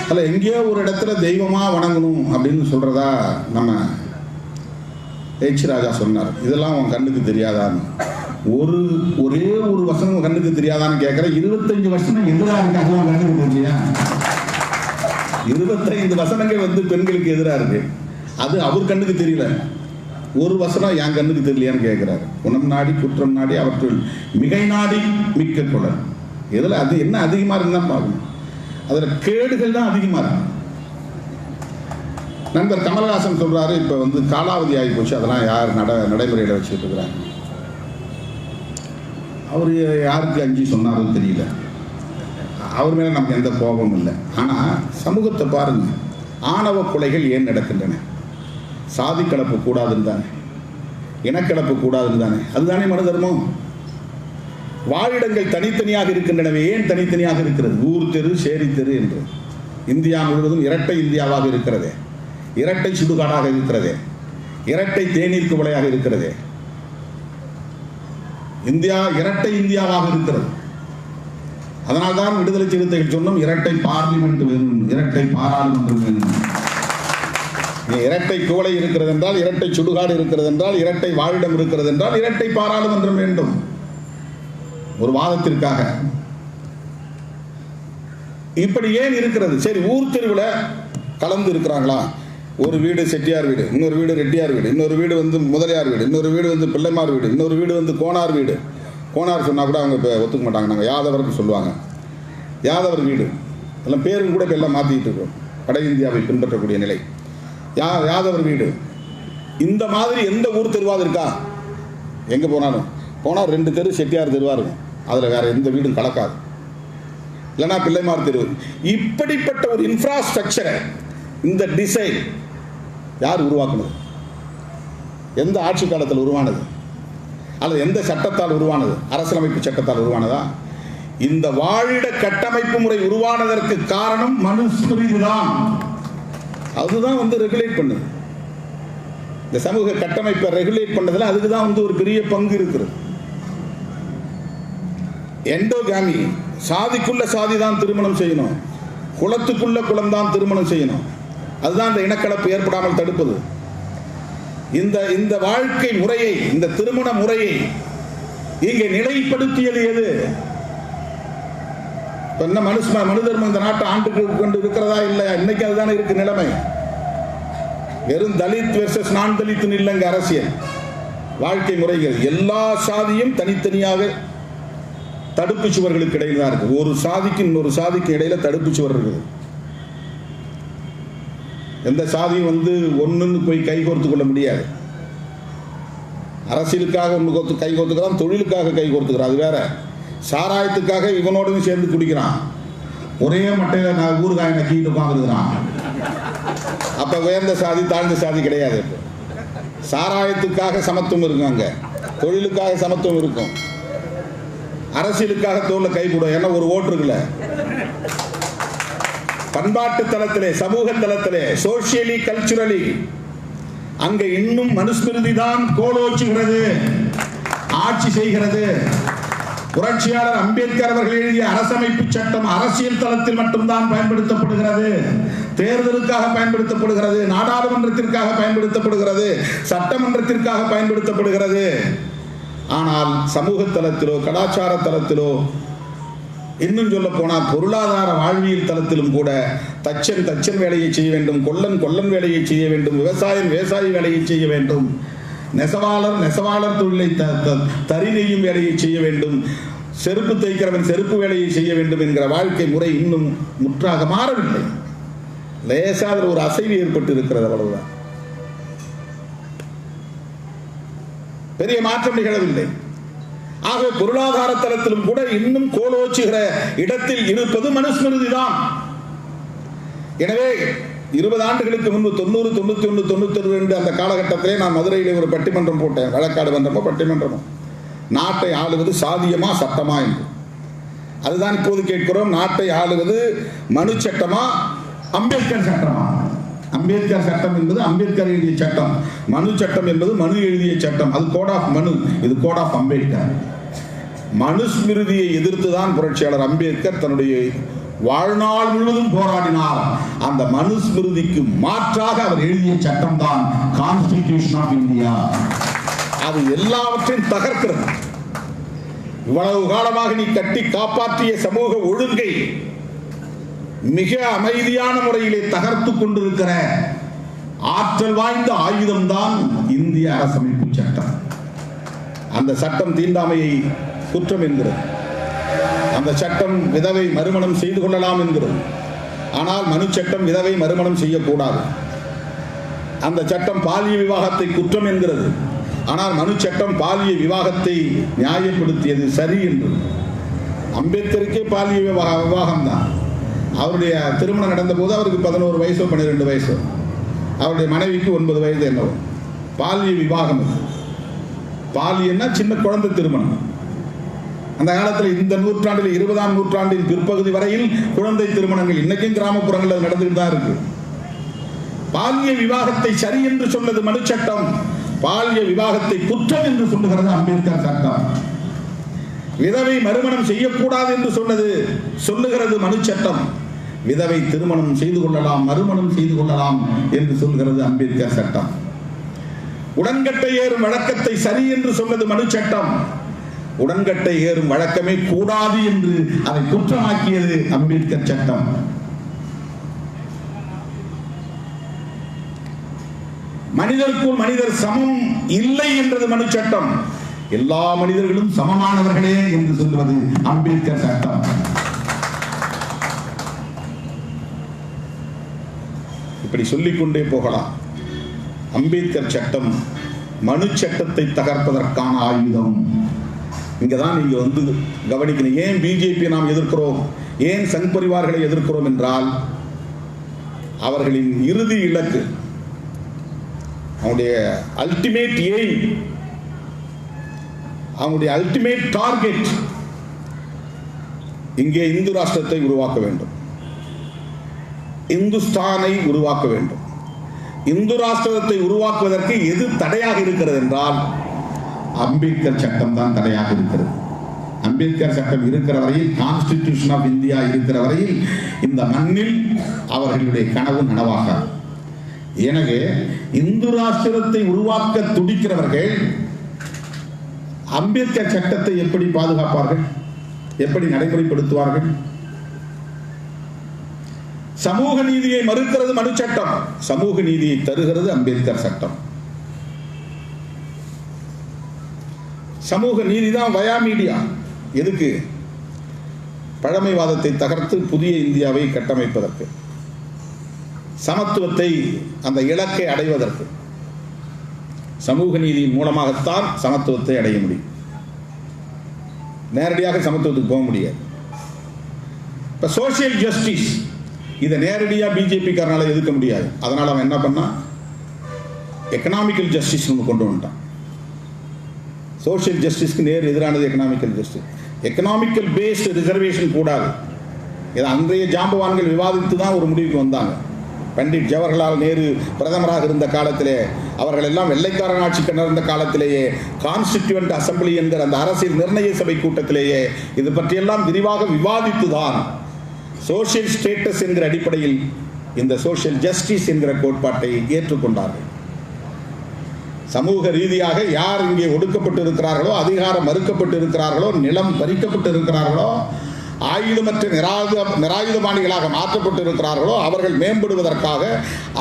அல்ல, எங்கேயோ ஒரு இடத்துல தெய்வமா வணங்கணும் அப்படின்னு சொல்றதா நம்ம ராஜா சொன்னார். இதெல்லாம் உன் கண்ணுக்கு தெரியாதான்னு. ஒரே ஒரு வசனம் கண்ணுக்கு தெரியாதான்னு கேட்கிற 25 வருஷம் எதிராக இருக்காங்க கண்ணுக்கு தெரியலையா? 25 வசனங்கள் பெண்களுக்கு எதிராக இருக்கு. அது அவர் கண்ணுக்கு தெரியல. ஒரு வசனம் என் கண்ணுக்கு தெரியலையான்னு கேட்கிறாரு. குணம் நாடி குற்றம் நாடி அவற்றுள் மிகை நாடி மிக்க குளர். இதுல அது என்ன அதிகமா இருந்தா பார்க்கணும். அதுல கேடுகள் தான் அதிகமா இருக்கு. நண்பர் கமலஹாசன் சொல்றாரு, இப்ப காலாவதி ஆகி போச்சு, அதெல்லாம் யார் நடைமுறையில வச்சுட்டு இருக்கிறாங்க. அவர் யாருக்கு அஞ்சு சொன்னாலும் தெரியல. அவர் மேல நமக்கு எந்த கோபமும் இல்லை. ஆனா சமூகத்தை பாருங்க, ஆணவ கொலைகள் ஏன் நடக்கின்றன? சாதி கலப்பு கூடாதுன்னு தானே, இனக்கலப்பு கூடாதுன்னு தானே, அதுதானே மனு தர்மம். வாழிடங்கள் தனித்தனியாக இருக்கின்றனவே, ஏன் தனித்தனியாக இருக்கிறது? ஊர் தெரு, சேரி தெரு என்று. இந்தியா முழுவதும் இரட்டை இந்தியாவாக இருக்கிறதே, இரட்டை சுடுகாடாக இருக்கிறதே, இரட்டை தேநீர் குவளையாக இருக்கிறதே. இந்தியா இரட்டை இந்தியாவாக இருக்கிறது. அதனால்தான் விடுதலை சிறுத்தைகள் சொன்னோம், இரட்டை பார்லிமெண்ட் வேணும், இரட்டை பாராளுமன்றம் வேணும். இரட்டை குவளை இருக்கிறது என்றால், இரட்டை சுடுகாடு இருக்கிறது என்றால், இரட்டை வாழிடம் இருக்கிறது என்றால் இரட்டை பாராளுமன்றம் வேண்டும். ஒரு வாதத்திற்காக இப்படி ஏன் இருக்கிறது? சரி, ஊர் தெருவில் கலந்து இருக்கிறாங்களா? ஒரு வீடு செட்டியார் வீடு, இன்னொரு வீடு ரெட்டியார் வீடு, இன்னொரு வீடு முதலியார் வீடு, இன்னொரு வீடு பிள்ளைமார் வீடு, இன்னொரு வீடு கோனார் வீடு. கோனார் சொன்னால் கூட அவங்க இப்போ ஒத்துக்க மாட்டாங்க. நாங்கள் யாதவர்னு சொல்லுவாங்க. யாதவர் வீடு எல்லாம் பேரும் கூட இப்போ எல்லாம் மாற்றிக்கிட்டு இருக்கோம். வட இந்தியாவை பின்பற்றக்கூடிய நிலை. யாதவர் வீடு. இந்த மாதிரி எந்த ஊர் தெருவாது இருக்கா? எங்கே போனாலும் 2 தெரு செட்டியார் தெருவாக இருக்கும். அதில் வேற எந்த வீடும் கலக்காது. இல்லைன்னா பிள்ளைமார் தெரு. இப்படிப்பட்ட ஒரு இன்ஃப்ராஸ்ட்ரக்சரை, இந்த டிசைன் யார் உருவாக்குனது? எந்த ஆட்சி காலத்தில் உருவானது? அல்லது எந்த சட்டத்தால் உருவானது? அரசியலமைப்பு சட்டத்தால் உருவானதா? இந்த வாழிட கட்டமைப்பு முறை உருவானதற்கு காரணம் மனுஸ்மிருதி தான். அதுதான் ரெகுலேட் பண்ணுது. இந்த சமூக கட்டமைப்பை ரெகுலேட் பண்ணதுல அதுக்கு தான் ஒரு பெரிய பங்கு இருக்கிறது. எண்டோகாமி, சாதிக்குள்ள சாதி தான் திருமணம் செய்யணும், குலத்துக்குள்ள குலம் தான் திருமணம் செய்யணும். அதுதான் இந்த இனக்கலப்பு ஏற்படாமல் தடுப்பது. இந்த வாழ்க்கை முறையை, இந்த திருமண முறையை இங்கே நிலைப்படுத்தியது எது? என்ன மனு தர்மம் இந்த நாட்டை ஆண்டு கொண்டு இருக்கிறதா இல்லையா? இன்னைக்கு அதுதானே இருக்கு நிலைமை. வெறும் தலித் வெர்சஸ் நான் தலித் இல்லைங்க அரசியல். வாழ்க்கை முறைகள் எல்லா சாதியும் தனித்தனியாக தடுப்பு சுவர்களுக்கு இடையில தான் இருக்கு. ஒரு சாதிக்கு இன்னொரு சாதிக்கு இடையில தடுப்பு சுவர் இருக்குது. எந்த சாதியும் ஒண்ணுன்னு போய் கை கோர்த்து கொள்ள முடியாது. அரசியலுக்காக ஒன்று கை கோத்துக்கிறான், தொழிலுக்காக கை கோத்துக்கிறான், அது வேற. சாராயத்துக்காக இவனோடு சேர்ந்து குடிக்கிறான், ஒரே மட்டையில் நான் ஊறுகாய் நக்கிட்டு உட்காந்துருக்கிறான். அப்ப உயர்ந்த சாதி தாழ்ந்த சாதி கிடையாது. சாராயத்துக்காக சமத்துவம் இருக்கும், அங்க தொழிலுக்காக சமத்துவம் இருக்கும், அரசியலுக்காக தோல்ல கை கூட. ஏன்னா ஒரு ஓட்டு இருக்குல்ல. பண்பாட்டு தளத்திலே, சமூக தளத்திலே, சோசியலி கல்ச்சுரலி அங்க இன்னும் மனுஸ்மிருதி தான் கோலோச்சுகிறது, ஆட்சி செய்கிறது. புரட்சியாளர் அம்பேத்கர் அவர்கள் எழுதிய அரசமைப்பு சட்டம் அரசியல் தளத்தில் மட்டும்தான் பயன்படுத்தப்படுகிறது, தேர்தலுக்காக பயன்படுத்தப்படுகிறது, நாடாளுமன்றத்திற்காக பயன்படுத்தப்படுகிறது, சட்டமன்றத்திற்காக பயன்படுத்தப்படுகிறது. ஆனால் சமூக தளத்திலோ கலாச்சார தளத்திலோ, இன்னும் சொல்ல போனால் பொருளாதார வாழ்வியல் தளத்திலும் கூட தச்சன் வேலையை செய்ய வேண்டும், கொல்லன் வேலையை செய்ய வேண்டும், விவசாயி வேலையை செய்ய வேண்டும், நெசவாளர் தொழிலை தறி நெய்யும் வேலையை செய்ய வேண்டும், செருப்பு தைக்கிறவன் செருப்பு வேலையை செய்ய வேண்டும் என்கிற வாழ்க்கை முறை இன்னும் முற்றாக மாறவில்லை. லேசாக ஒரு அசைவு ஏற்பட்டு இருக்கிறது, அவ்வளவுதான். பெரிய மாற்றம் நிகழவில்லை. ஆகவே பொருளாதார தளத்திலும் கூட இன்னும் கோலோச்சுகிற இடத்தில் இருப்பது மனுஸ்மிருதி தான். எனவே 20 ஆண்டுகளுக்கு முன்பு 90, 91, 92 அந்த காலகட்டத்திலே நான் மதுரையிலே ஒரு பட்டிமன்றம் போட்டேன். வழக்காடு மன்றமோ பட்டிமன்றமோ, நாட்டை ஆளுவது சாதியமா சட்டமா என்று. அதுதான் இப்போது கேட்கிறோம். நாட்டை ஆளுவது மனு சட்டமா அம்பேத்கர் சட்டமா? அம்பேத்கர் சட்டம் என்பது அம்பேத்கர் எழுதிய சட்டம், மனு சட்டம் என்பது மனு எழுதிய சட்டம். அது கோட் ஆஃப் மனு, இது கோட் ஆஃப் அம்பேத்கர். மனுஸ்மிருதியை எதிர்த்துதான் புரட்சியாளர் அம்பேத்கர் தன்னுடைய வாழ்நாள் முழுவதும் போராடினார். அந்த மனுஸ்மிருதிக்கு மாற்றாக அவர் எழுதிய சட்டம் தான் கான்ஸ்டிடியூஷன் ஆஃப் இந்தியா. அது எல்லாவற்றையும் தகர்க்கிறது. இவ்வளவு காலமாக நீ கட்டி காப்பாற்றிய சமூக ஒழுங்கை மிக அமைதியான முறையிலே தகர்த்து கொண்டிருக்கிற ஆற்றல் வாய்ந்த ஆயுதம் தான் இந்திய அரசமைப்பு சட்டம். அந்த சட்டம் தீண்டாமையை குற்றம் என்கிறது. அந்த சட்டம் விதவை மறுமணம் செய்து கொள்ளலாம் என்கிறது. ஆனால் மனு சட்டம் விதவை மறுமணம் செய்யக்கூடாது. அந்த சட்டம் பாலிய விவாகத்தை குற்றம் என்கிறது. ஆனால் மனு சட்டம் பாலிய விவாகத்தை நியாயப்படுத்தியது சரி என்று. அம்பேத்கருக்கே பாலிய விவாகம் தான். அவருடைய திருமணம் நடந்த போது அவருக்கு 11 வயசோ 12 வயசோ, அவருடைய மனைவிக்கு 9 வயது என்னவோ. பாலிய விவாகம். பாலியன்னா சின்ன குழந்தை திருமணம். அந்த காலத்தில் இந்த நூற்றாண்டில் 20ஆம் நூற்றாண்டின் பிற்பகுதி வரையில் குழந்தை திருமணங்கள் இன்னைக்கும் கிராமப்புறங்களில் நடந்துகிட்டு தான் இருக்கு. பாலிய விவாகத்தை சரி என்று சொன்னது மனு சட்டம், பாலிய விவாகத்தை குற்றம் என்று சொல்லுகிறது அம்பேத்கர் சட்டம். விதவை மறுமணம் செய்யக்கூடாது என்று சொல்லுகிறது மனு சட்டம். விதவை திருமணம் செய்து கொள்ளலாம், மறுமணம் செய்து கொள்ளலாம் என்று சொல்கிறது அம்பேத்கர் சட்டம். உடன்கட்டை ஏறும் வழக்கத்தை சரி என்று சொன்னது மனு சட்டம். உடன்கட்டை ஏறும் வழக்கமே கூடாது என்று அதை குற்றமாக்கியது அம்பேத்கர் சட்டம். மனிதருக்குள் மனிதர் சமம் இல்லை என்றது மனு சட்டம். எல்லா மனிதர்களும் சமமானவர்களே என்று சொல்வது அம்பேத்கர் சட்டம். இப்படி சொல்லிக்கொண்டே போகலாம். அம்பேத்கர் சட்டம் மனு சட்டத்தை தகர்ப்பதற்கான ஆயுதம். இங்கதான் நீங்க வந்து கவனிக்கணும். ஏன் பிஜேபி நாம் எதிர்க்கிறோம், ஏன் சங் பரிவார்களை எதிர்க்கிறோம் என்றால், அவர்களின் இறுதி இலக்கு, அவனுடைய அல்டிமேட் எய்ம், அவனுடைய அல்டிமேட் டார்கெட் இங்கே இந்து ராஷ்டிரத்தை உருவாக்க வேண்டும், இந்துஸ்தானை உருவாக்க வேண்டும். இந்து ராஷ்டிரத்தை உருவாக்குவதற்கு எது தடையாக இருக்கிறது என்றால் அம்பேத்கர் சட்டம் தான் தடையாக இருக்கிறது. அம்பேத்கர் சட்டம் இருக்கிற வரையில், கான்ஸ்டிடியூஷன் ஆஃப் இந்தியா இருக்கிற வரையில் இந்த மண்ணில் அவர்களுடைய கனவு நனவாக. எனவே இந்து ராஷ்டிரத்தை உருவாக்க துடிக்கிறவர்கள் அம்பேத்கர் சட்டத்தை எப்படி பாதுகாப்பார்கள், எப்படி நடைமுறைப்படுத்துவார்கள்? சமூக நீதியை மறுக்கிறது மனு சட்டம், சமூக நீதியை தருகிறது அம்பேத்கர் சட்டம். சமூக நீதி தான் வயா மீடியா. எதுக்கு? பழமைவாதத்தை தகர்த்து புதிய இந்தியாவை கட்டமைப்பதற்கு, சமத்துவத்தை அந்த இலக்கை அடைவதற்கு. சமூக நீதியின் மூலமாகத்தான் சமத்துவத்தை அடைய முடியும். நேரடியாக சமத்துவத்துக்கு போக முடியாது. இப்போ சோசியல் ஜஸ்டிஸ் இதை நேரடியாக பிஜேபிக்காரனால எதிர்க்க முடியாது. அதனால் அவன் என்ன பண்ணான், எக்கனாமிக்கல் ஜஸ்டிஸ் கொண்டு வந்துட்டான். சோசியல் ஜஸ்டிஸ்க்கு நேர் எதிரானது economical justice. Economical based reservation கூடாது. இதை அன்றைய ஜாம்பவான்கள் விவாதித்து தான் ஒரு முடிவுக்கு வந்தாங்க. பண்டிட் ஜவஹர்லால் நேரு பிரதமராக இருந்த காலத்திலே, அவர்கள் எல்லாம் வெள்ளைக்காரன் ஆட்சி நடந்த காலத்திலேயே கான்ஸ்டிடியூவன்ட் அசம்பிளி என்கிற அந்த அரசியல் நிர்ணய சபை கூட்டத்திலேயே இது பற்றியெல்லாம் விரிவாக விவாதித்து தான் சோசியல் ஸ்டேட்டஸ் என்கிற அடிப்படையில் இந்த சோசியல் ஜஸ்டிஸ் என்கிற கோட்பாட்டை ஏற்றுக்கொண்டார்கள். சமூக ரீதியாக யார் இங்கே ஒடுக்கப்பட்டு இருக்கிறார்களோ, அதிகாரம் மறுக்கப்பட்டு இருக்கிறார்களோ, நிலம் பறிக்கப்பட்டு இருக்கிறார்களோ, ஆயுதமற்ற நிராயுதபாணிகளாக மாற்றப்பட்டு இருக்கிறார்களோ, அவர்கள் மேம்படுவதற்காக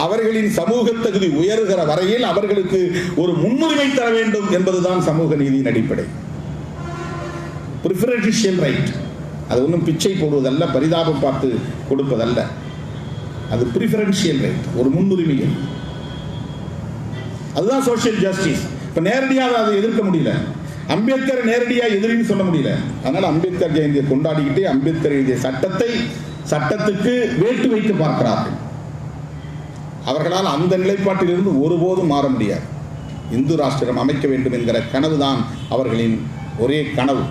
அவர்களின் சமூக தகுதி உயர்கிற வரையில் அவர்களுக்கு ஒரு முன்னுரிமை தர வேண்டும் என்பதுதான் சமூக நீதியின் அடிப்படை. பிரிஃபரன்ஷியல் ரைட், அது ஒன்றும் பிச்சை போடுவதல்ல, பரிதாபம் பார்த்து கொடுப்பதல்ல. அது பிரிஃபரன்ஷியல் ரைட், ஒரு முன்னுரிமை. அதுதான் சோசியல் ஜஸ்டிஸ். இப்ப நேரடியாக அதை எதிர்க்க முடியல. அம்பேத்கர் நேரடியாக எதிரின்னு சொல்ல முடியல. அதனால அம்பேத்கர் ஜெயந்தியை கொண்டாடிக்கிட்டே அம்பேத்கர் எழுதிய சட்டத்துக்கு வேட்டு வைத்து பார்க்கிறார்கள். அவர்களால் அந்த நிலைப்பாட்டில் இருந்து ஒருபோதும் மாற முடியாது. இந்து ராஷ்டிரம் அமைக்க வேண்டும் என்கிற கனவுதான் அவர்களின் ஒரே கனவு.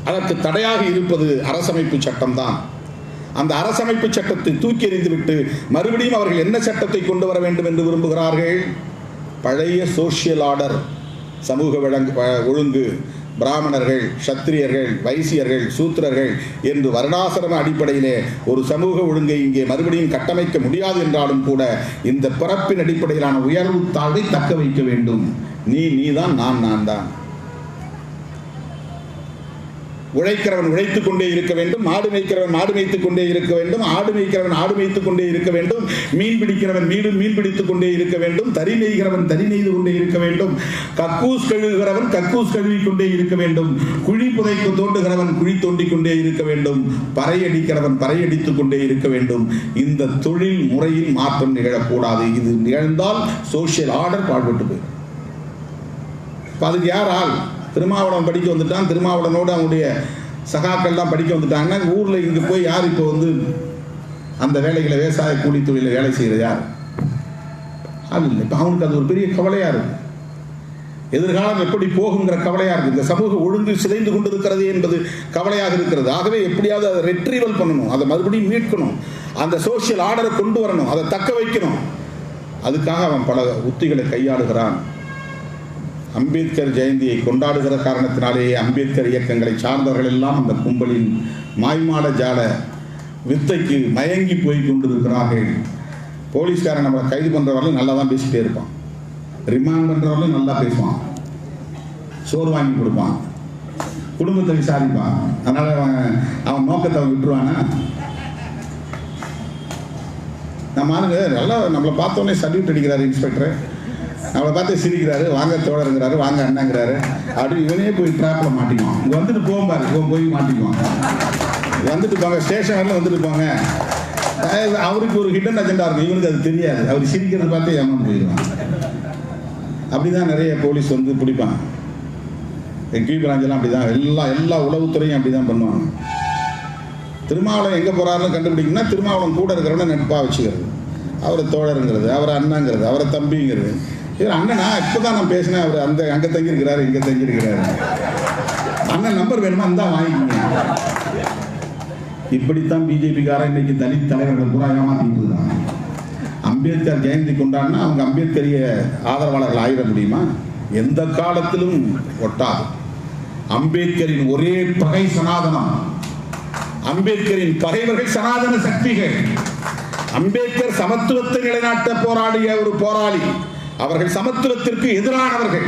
அதற்கு தடையாக இருப்பது அரசமைப்பு சட்டம் தான். அந்த அரசமைப்பு சட்டத்தை தூக்கி எறிந்துவிட்டு மறுபடியும் அவர்கள் என்ன சட்டத்தை கொண்டு வர வேண்டும் என்று விரும்புகிறார்கள்? பழைய சோசியல் ஆர்டர், சமூக ஒழுங்கு, பிராமணர்கள், சத்திரியர்கள், வைசியர்கள், சூத்திரர்கள் என்று வருடாசிரம அடிப்படையிலே ஒரு சமூக ஒழுங்கை இங்கே மறுபடியும் கட்டமைக்க முடியாது என்றாலும் கூட இந்த பிறப்பின் அடிப்படையிலான உயர்வு தாழ்வை தக்க வைக்க வேண்டும். நீதான், நான் தான். உழைக்கிறவன் உழைத்துக் கொண்டே இருக்க வேண்டும், மாடு மேய்க்கிறவன் மாடு மேய்த்துக் கொண்டே இருக்க வேண்டும், ஆடு மேய்க்கிறவன் ஆடு மேய்த்துக் கொண்டே இருக்க வேண்டும், மீன் பிடிக்கிறவன் மீன் பிடித்துக் கொண்டே இருக்க வேண்டும், தறி நெய்கிறவன் தறி நெய்து கொண்டே இருக்க வேண்டும், கக்கூஸ் கழுவுகிறவன் கக்கூஸ் கழுவி கொண்டே இருக்க வேண்டும், குழி புதைக்கு தோண்டுகிறவன் குழி தோண்டிக் கொண்டே இருக்க வேண்டும், பறை அடிக்கிறவன் பறை அடித்துக் கொண்டே இருக்க வேண்டும். இந்த தொழில் முறையில் மாற்றம் நிகழக்கூடாது. இது நிகழ்ந்தால் சோசியல் ஆர்டர் பாழ்பட்டு போயிடும். அதுக்கு யார் ஆள்? திருமாவளவன் படிக்க வந்துட்டான், திருமாவளவனோடு அவனுடைய சகாக்கள்லாம் படிக்க வந்துட்டாங்கன்னா ஊரில் இங்கே போய் யார் இப்போ அந்த வேலைகளை விவசாய கூலி தொழில வேலை செய்கிறது யார்? அது இல்லை. இப்போ அவனுக்கு அது ஒரு பெரிய கவலையாக இருக்குது. எதிர்காலம் எப்படி போகுங்கிற கவலையாக இருக்குது. இந்த சமூக ஒழுங்கு சிதைந்து கொண்டு இருக்கிறது என்பது கவலையாக இருக்கிறது. ஆகவே எப்படியாவது அதை ரெட்ரீவல் பண்ணணும், அதை மறுபடியும் மீட்கணும், அந்த சோசியல் ஆர்டரை கொண்டு வரணும், அதை தக்க வைக்கணும். அதுக்காக அவன் பல உத்திகளை கையாளுகிறான். அம்பேத்கர் ஜெயந்தியை கொண்டாடுகிற காரணத்தினாலேயே அம்பேத்கர் இயக்கங்களை சார்ந்தவர்கள் எல்லாம் அந்த கும்பலின் மாய்மாட ஜால வித்தைக்கு மயங்கி போய் கொண்டிருக்கிறார்கள். போலீஸ்காரன் நம்மளை கைது பண்ணுறவர்களும் நல்லா தான் பேசிகிட்டே இருப்பான், ரிமாண்ட் பண்ணுறவர்களும் நல்லா பேசுவான், சோறு வாங்கி கொடுப்பான், குடும்பத்தை விசாரிப்பான். அதனால் அவன் நோக்கத்தை அவன் விட்டுருவானா? நம்ம ஆளுங்க நல்லா நம்மளை பார்த்தோன்னே சல்யூட் அடிக்கிறாரு இன்ஸ்பெக்டர், நம்மளை பார்த்து சிரிக்கிறாரு, வாங்க தோழருங்கிறாரு, வாங்க அண்ணங்கிறாரு. அப்படி இவனே போய் ட்ராப்பில் மாட்டிக்குவான். இங்கே வந்துட்டு போகும்பாரு, போய் மாட்டிக்குவான். வந்துட்டு போங்க, ஸ்டேஷன் வரல வந்துட்டு போங்க. அவருக்கு ஒரு ஹிடன் அஜெண்டா இருக்கும், இவனுக்கு அது தெரியாது. அவர் சிரிக்கிறத பார்த்து ஏமாந்து போயிடுவான். அப்படிதான் நிறைய போலீஸ் பிடிப்பாங்க. எக்யூ பிராஞ்செல்லாம் அப்படிதான், எல்லா உளவுத்துறையும் அப்படிதான் பண்ணுவாங்க. திருமாவளவன் எங்கே போகிறாருன்னு கண்டுபிடிக்கணும்னா திருமாவளவன் கூட இருக்கிறவன நட்பாக வச்சுக்கிறது, அவரை தோழருங்கிறது, அவரை அண்ணங்கிறது, அவரை தம்பிங்கிறது. இவர் அண்ணனா இப்போ தான் நான் பேசினேன், அவர் அங்கே தங்கியிருக்கிறாரு, இங்கே தங்கியிருக்கிறாரு, அண்ணன் நம்பர் வேணுமா இருந்தால் வாங்கிக்கோங்க. இப்படித்தான் பிஜேபிக்காரன் இன்னைக்கு தலித் தலைவர்கள் பூரா ஏமாத்திட்டு தான். அம்பேத்கர் ஜெயந்தி கொண்டாடினா அவங்க அம்பேத்கரிய ஆதரவாளர்கள் ஆயிட முடியுமா? எந்த காலத்திலும் ஒட்டாது. அம்பேத்கரின் ஒரே பகை சனாதனம். அம்பேத்கரின் பகைவர்கள் சனாதன சக்திகள். அம்பேத்கர் சமத்துவத்தை நிலைநாட்ட போராடிய ஒரு போராளி, அவர்கள் சமத்துவத்திற்கு எதிரானவர்கள்.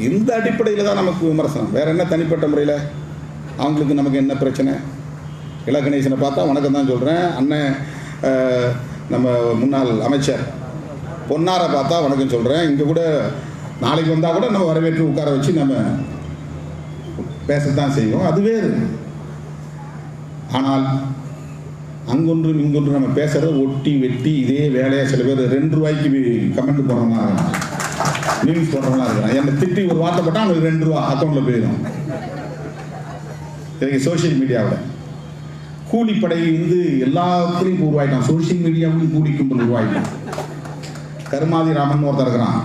இந்த அடிப்படையில் தான் நமக்கு விமர்சனம். வேற என்ன தனிப்பட்ட முறையில் அவங்களுக்கு நமக்கு என்ன பிரச்சனை? இலகணேசனை பார்த்தா வணக்கம் தான் சொல்கிறேன். அண்ணன் நம்ம முன்னாள் அமைச்சர் பொன்னாரை பார்த்தா வணக்கம் சொல்கிறேன். இங்கே கூட நாளைக்கு வந்தால் கூட நம்ம வரவேற்று உட்கார வச்சு நம்ம பேசத்தான் செய்வோம், அது வேறு. ஆனால் அங்கொன்றும் இங்கொன்றும் நம்ம பேசுறத ஒட்டி வெட்டி இதே வேலையா சில பேர் 2 ரூபாய்க்கு கமெண்ட் போடுறவங்களா இருக்கான், நியூஸ் போடுறவங்களா இருக்கிறான். என்னை திட்டி ஒரு வார்த்தை போட்டால் அவனுக்கு 2 ரூபா அக்கௌண்ட்ல போயிடும். சோசியல் மீடியாவில் கூலிப்படை எல்லாத்துலையும் உருவாயிட்டான். சோசியல் மீடியாவிலும் கூலிக்கும் உருவாயிட்டான். கருமாதி ராமன் ஒருத்தர் இருக்கிறான்.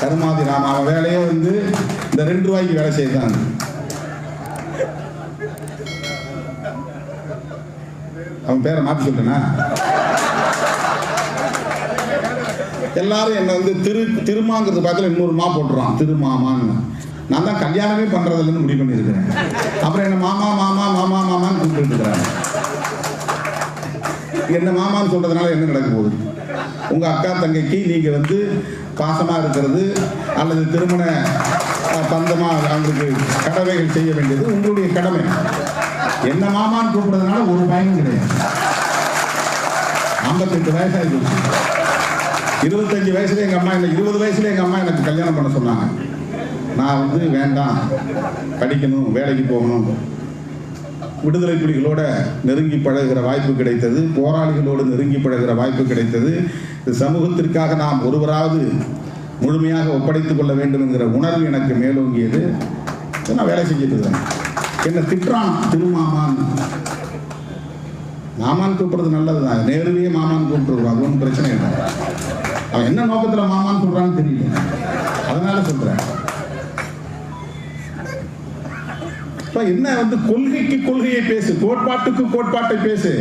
கருமாதி ராமன் அவன் வேலையே இந்த 2 ரூபாய்க்கு வேலை செய்தான். அவன் பேரை மாற்றி சொல்றேன்னா, எல்லாரும் என்ன திருமாங்கிறது பார்த்துல இன்னொரு மா போட்டுறான், திருமாமான்னு. நான் தான் கல்யாணமே பண்றதில்லைன்னு முடிவு பண்ணியிருக்கிறேன். அப்புறம் என்ன மாமா மாமா மாமா மாமான்னு கூப்பிட்டு இருக்கிறாங்க. என்ன மாமான்னு சொல்றதுனால என்ன நடக்க போகுது? உங்க அக்கா தங்கைக்கு நீங்க பாசமா இருக்கிறது அல்லது திருமண பந்தமா அவங்களுக்கு கடமைகள் செய்ய வேண்டியது உங்களுடைய கடமை. என்ன மாமான்னு கூப்பிடுறதுனால ஒரு பயனும் கிடையாது. 58 வயசாகி போச்சு. 25 வயசுல எங்க அம்மா, 20 வயசுல எங்க அம்மா எனக்கு கல்யாணம் பண்ண சொன்னாங்க. நான் வேண்டாம், படிக்கணும், வேலைக்கு போகணும். விடுதலை புலிகளோட நெருங்கி பழகுகிற வாய்ப்பு கிடைத்தது, போராளிகளோடு நெருங்கி பழகுகிற வாய்ப்பு கிடைத்தது. சமூகத்திற்காக நாம் ஒருவராவது முழுமையாக ஒப்படைத்துக் கொள்ள வேண்டும் என்கிற உணர்வு எனக்கு மேலோங்கியது. நான் வேலை செஞ்சுட்டு இருக்கேன். என்ன திட்டுறான் திருமாமான். மாமான் கூப்பிடுறது நல்லதுதான். நேருவே மாமான் கூப்பிட்டுருவான், அது ஒன்றும் பிரச்சனை இல்லை. அவன் என்ன நோக்கத்தில் மாமான்னு சொல்றான்னு தெரியல, அதனால சொல்றேன். என்ன கொள்கைக்கு கொள்கையை பேசு, கோட்பாட்டுக்கு கோட்பாட்டை பேசு.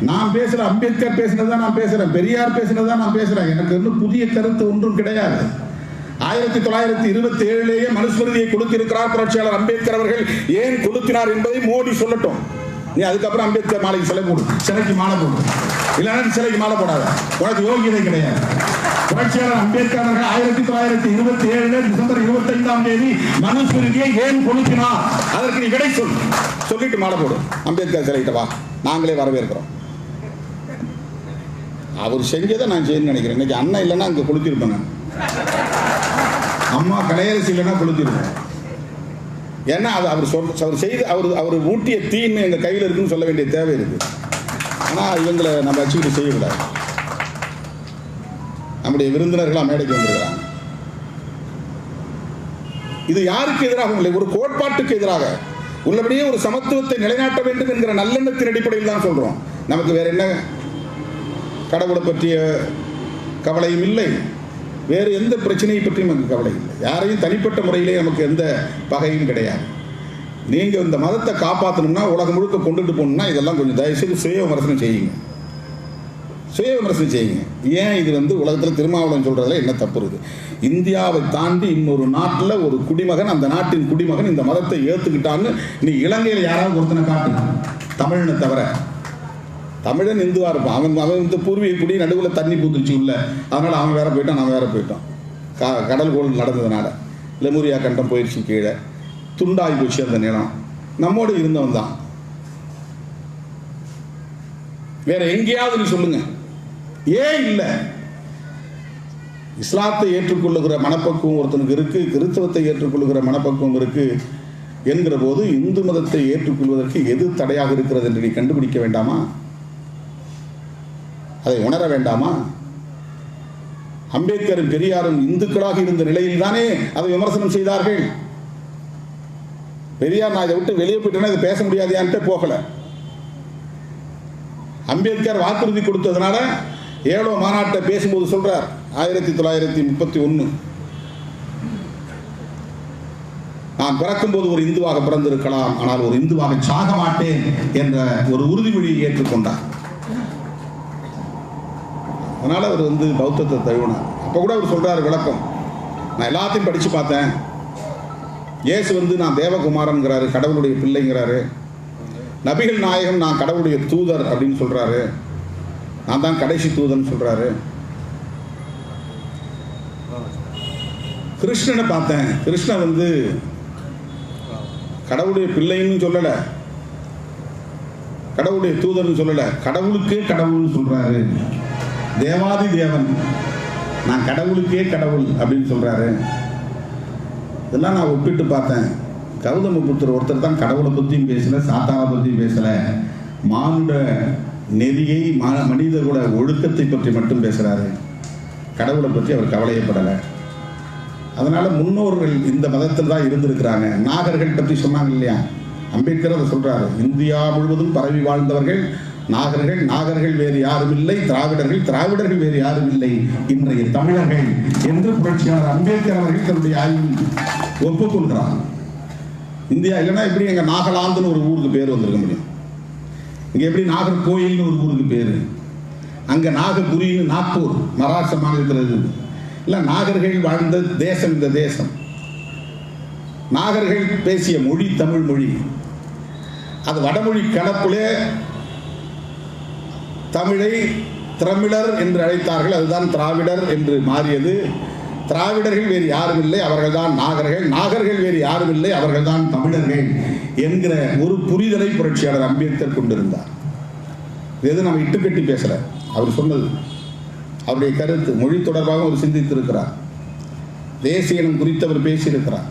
நான் பேசுற அம்பேத்கர் பேசினதான் நான் பேசுறேன், பெரியார் பேசினதான் நான் பேசுறேன். எனக்கு இன்னும் புதிய கருத்து ஒன்றும் கிடையாது. 1927 மனுஸ்மிருதியை கொடுத்திருக்கிறார் புரட்சியாளர் அம்பேத்கர் அவர்கள். ஏன் கொடுக்கிறார் என்பதை மோடி சொல்லட்டும். நீ அதுக்கப்புறம் அம்பேத்கர் மாலைக்கு சிலை போடு, சிலைக்கு மாலை போடு. இல்லைன்னா சிலைக்கு மாலை போடாத, உனக்கு யோகியதை கிடையாது. புரட்சியாளர் அம்பேத்கர் அவர்கள் 1927 டிசம்பர் 25ஆம் தேதி மனுஸ்மிருதியை ஏன் கொடுக்கிறார், அதற்கு நீ விடை சொல்லிட்டு மாலை போடு. அம்பேத்கர் சிலைகிட்ட வா, நாங்களே வரவேற்கிறோம். அவர் செஞ்சதை நான் செய்யணும்னு நினைக்கிறேன். இன்னைக்கு அண்ணன் இல்லைன்னா அங்கே கொளுத்திருப்பேன், நான் அம்மா கலையரசி இல்லைன்னா கொளுத்திருப்பேன். ஏன்னா அது அவர் செய்து அவர் ஊட்டிய தீன்னு எங்கள் கையில் இருக்குன்னு சொல்ல வேண்டிய தேவை இருக்கு. ஆனால் இவங்களை நம்ம வச்சுக்கிட்டு செய்யக்கூடாது. நம்முடைய விருந்தினர்களாக மேடைக்கு வந்திருக்கிறாங்க. இது யாருக்கு எதிராக இல்லை, ஒரு கோட்பாட்டுக்கு எதிராக. உள்ளபடியே ஒரு சமத்துவத்தை நிலைநாட்ட வேண்டும் என்கிற நல்லெண்ணத்தின் அடிப்படையில் தான் சொல்றோம். நமக்கு வேற என்ன கடவுளை பற்றிய கவலையும் இல்லை, வேறு எந்த பிரச்சனையை பற்றியும் நமக்கு கவலை இல்லை. யாரையும் தனிப்பட்ட முறையிலே நமக்கு எந்த பகையும் கிடையாது. நீங்க இந்த மதத்தை காப்பாற்றணும்னா, உலகம் முழுக்க கொண்டுட்டு போகணும்னா, இதெல்லாம் கொஞ்சம் தயவுசெய்து சுய விமர்சனம் செய்யுங்க. ஏன் இது உலகத்தில் திருமாவளவன் சொல்றதுல என்ன தப்பு இருக்கு? இந்தியாவை தாண்டி இன்னொரு நாட்டில் ஒரு குடிமகன், அந்த நாட்டின் குடிமகன் இந்த மதத்தை ஏற்றுக்கிட்டான்னு நீ இலங்கையில் யாராவது ஒருத்தனை காட்டு, தமிழனை தவிர. தமிழன் இந்துவா இருப்பான், அவன் பூர்வீக குடி நடுவில் தண்ணி பூத்துச்சு உள்ள, அதனால அவன் வேற போயிட்டான், நான் வேற போயிட்டோம். கடல் கோள் நடந்ததுனால லெமுரியா கண்டம் போயிடுச்சு, கீழே துண்டாகி போச்சு அந்த நிலம். நம்மோடு இருந்தவன் தான். வேற எங்கேயாவது நீ சொல்லுங்க, ஏன் இல்லை? இஸ்லாத்தை ஏற்றுக்கொள்ளுகிற மனப்பக்குவம் ஒருத்தனுக்கு இருக்கு, கிறிஸ்தவத்தை ஏற்றுக்கொள்ளுகிற மனப்பக்குவம் இருக்கு என்கிற போது இந்து மதத்தை ஏற்றுக்கொள்வதற்கு எது தடையாக இருக்கிறது என்று நீ கண்டுபிடிக்க வேண்டாமா? அதை உணர வேண்டாமா? அம்பேத்கரும் பெரியாரும் இந்துக்களாக இருந்த நிலையில் தானே அதை விமர்சனம் செய்தார்கள். பெரியார் நான் இதை விட்டு வெளியே போயிட்டேன்னா இதை பேச முடியாதையான்ட்டு போகல. அம்பேத்கர் வாக்குறுதி கொடுத்ததுனால ஏழோ மாநாட்டை பேசும்போது சொல்றார் 1931, நான் பிறக்கும்போது ஒரு இந்துவாக பிறந்திருக்கலாம், ஆனால் ஒரு இந்துவாக சாக மாட்டேன் என்ற ஒரு உறுதிமொழியை ஏற்றுக்கொண்டார். அதனால அவர் பௌத்தத்தை தழுவினார். அப்ப கூட அவர் சொல்றாரு விளக்கம், நான் எல்லாத்தையும் படிச்சு பார்த்தேன். இயேசு நான் தேவகுமாரன்கிறாரு, கடவுளுடைய பிள்ளைங்கிறாரு. நபிகள் நாயகம் நான் கடவுளுடைய தூதர் அப்படின்னு சொல்றாரு, நான் தான் கடைசி தூதன் சொல்றாரு. கிருஷ்ணனை பார்த்தேன், கிருஷ்ணன் கடவுளுடைய பிள்ளைன்னு சொல்லல, கடவுளுடைய தூதர்னு சொல்லல, கடவுளுக்கே கடவுள்னு சொல்றாரு. தேவாதி தேவன், நான் கடவுளுக்கே கடவுள் அப்படின்னு சொல்றாரு. இதெல்லாம் நான் ஒப்பிட்டு பார்த்தேன். கௌதம புத்தர் ஒருத்தர் தான் கடவுளை பற்றியும் பேசல, சாத்தானை பற்றியும் பேசல, மானுட நெறியை, மனித கூட ஒழுக்கத்தை பற்றி மட்டும் பேசுகிறாரு. கடவுளை பற்றி அவர் கவலையப்படலை. அதனால முன்னோர்கள் இந்த மதத்தில் தான் இருந்திருக்கிறாங்க. நாகர்கள் பற்றி சொன்னாங்க இல்லையா, அம்பேத்கர் அதை சொல்றாரு. இந்தியா முழுவதும் பரவி வாழ்ந்தவர்கள் நாகர்கள், நாகர்கள் வேறு யாரும் இல்லை, திராவிடர்கள், திராவிடர்கள் வேறு யாரும் இல்லை, இன்றைய தமிழர்கள் என்று புரட்சியாளர் அம்பேத்கர் அவர்கள் தன்னுடைய ஆய்வில் ஒப்புக்கொள்கிறார். இந்தியா இல்லைன்னா எப்படி எங்க நாகாலாந்துன்னு ஒரு ஊருக்கு பேர் வந்திருக்க முடியும்? இங்க எப்படி நாகர்கோயில்னு ஒரு ஊருக்கு பேரு, அங்க நாகபுரின்னு நாக்பூர் மகாராஷ்டிர மாநிலத்தில் இருக்குது. இல்ல, நாகர்கள் வாழ்ந்த தேசம் இந்த தேசம். நாகர்கள் பேசிய மொழி தமிழ் மொழி. அது வடமொழி கலப்பிலே தமிழை திரமிழர் என்று அழைத்தார்கள். அதுதான் திராவிடர் என்று மாறியது. திராவிடர்கள் வேறு யாரும் இல்லை, அவர்கள் தான் நாகர்கள். நாகர்கள் வேறு யாரும் இல்லை, அவர்கள் தான் தமிழர்கள் என்கிற ஒரு புரிதலை புரட்சியாளர் அம்பேத்கர் கொண்டிருந்தார். எது நம்ம இட்டுக்கட்டி பேசல, அவர் சொன்னது, அவருடைய கருத்து. மொழி தொடர்பாக அவர் சிந்தித்திருக்கிறார். தேசிய இனம் குறித்து அவர் பேசியிருக்கிறார்.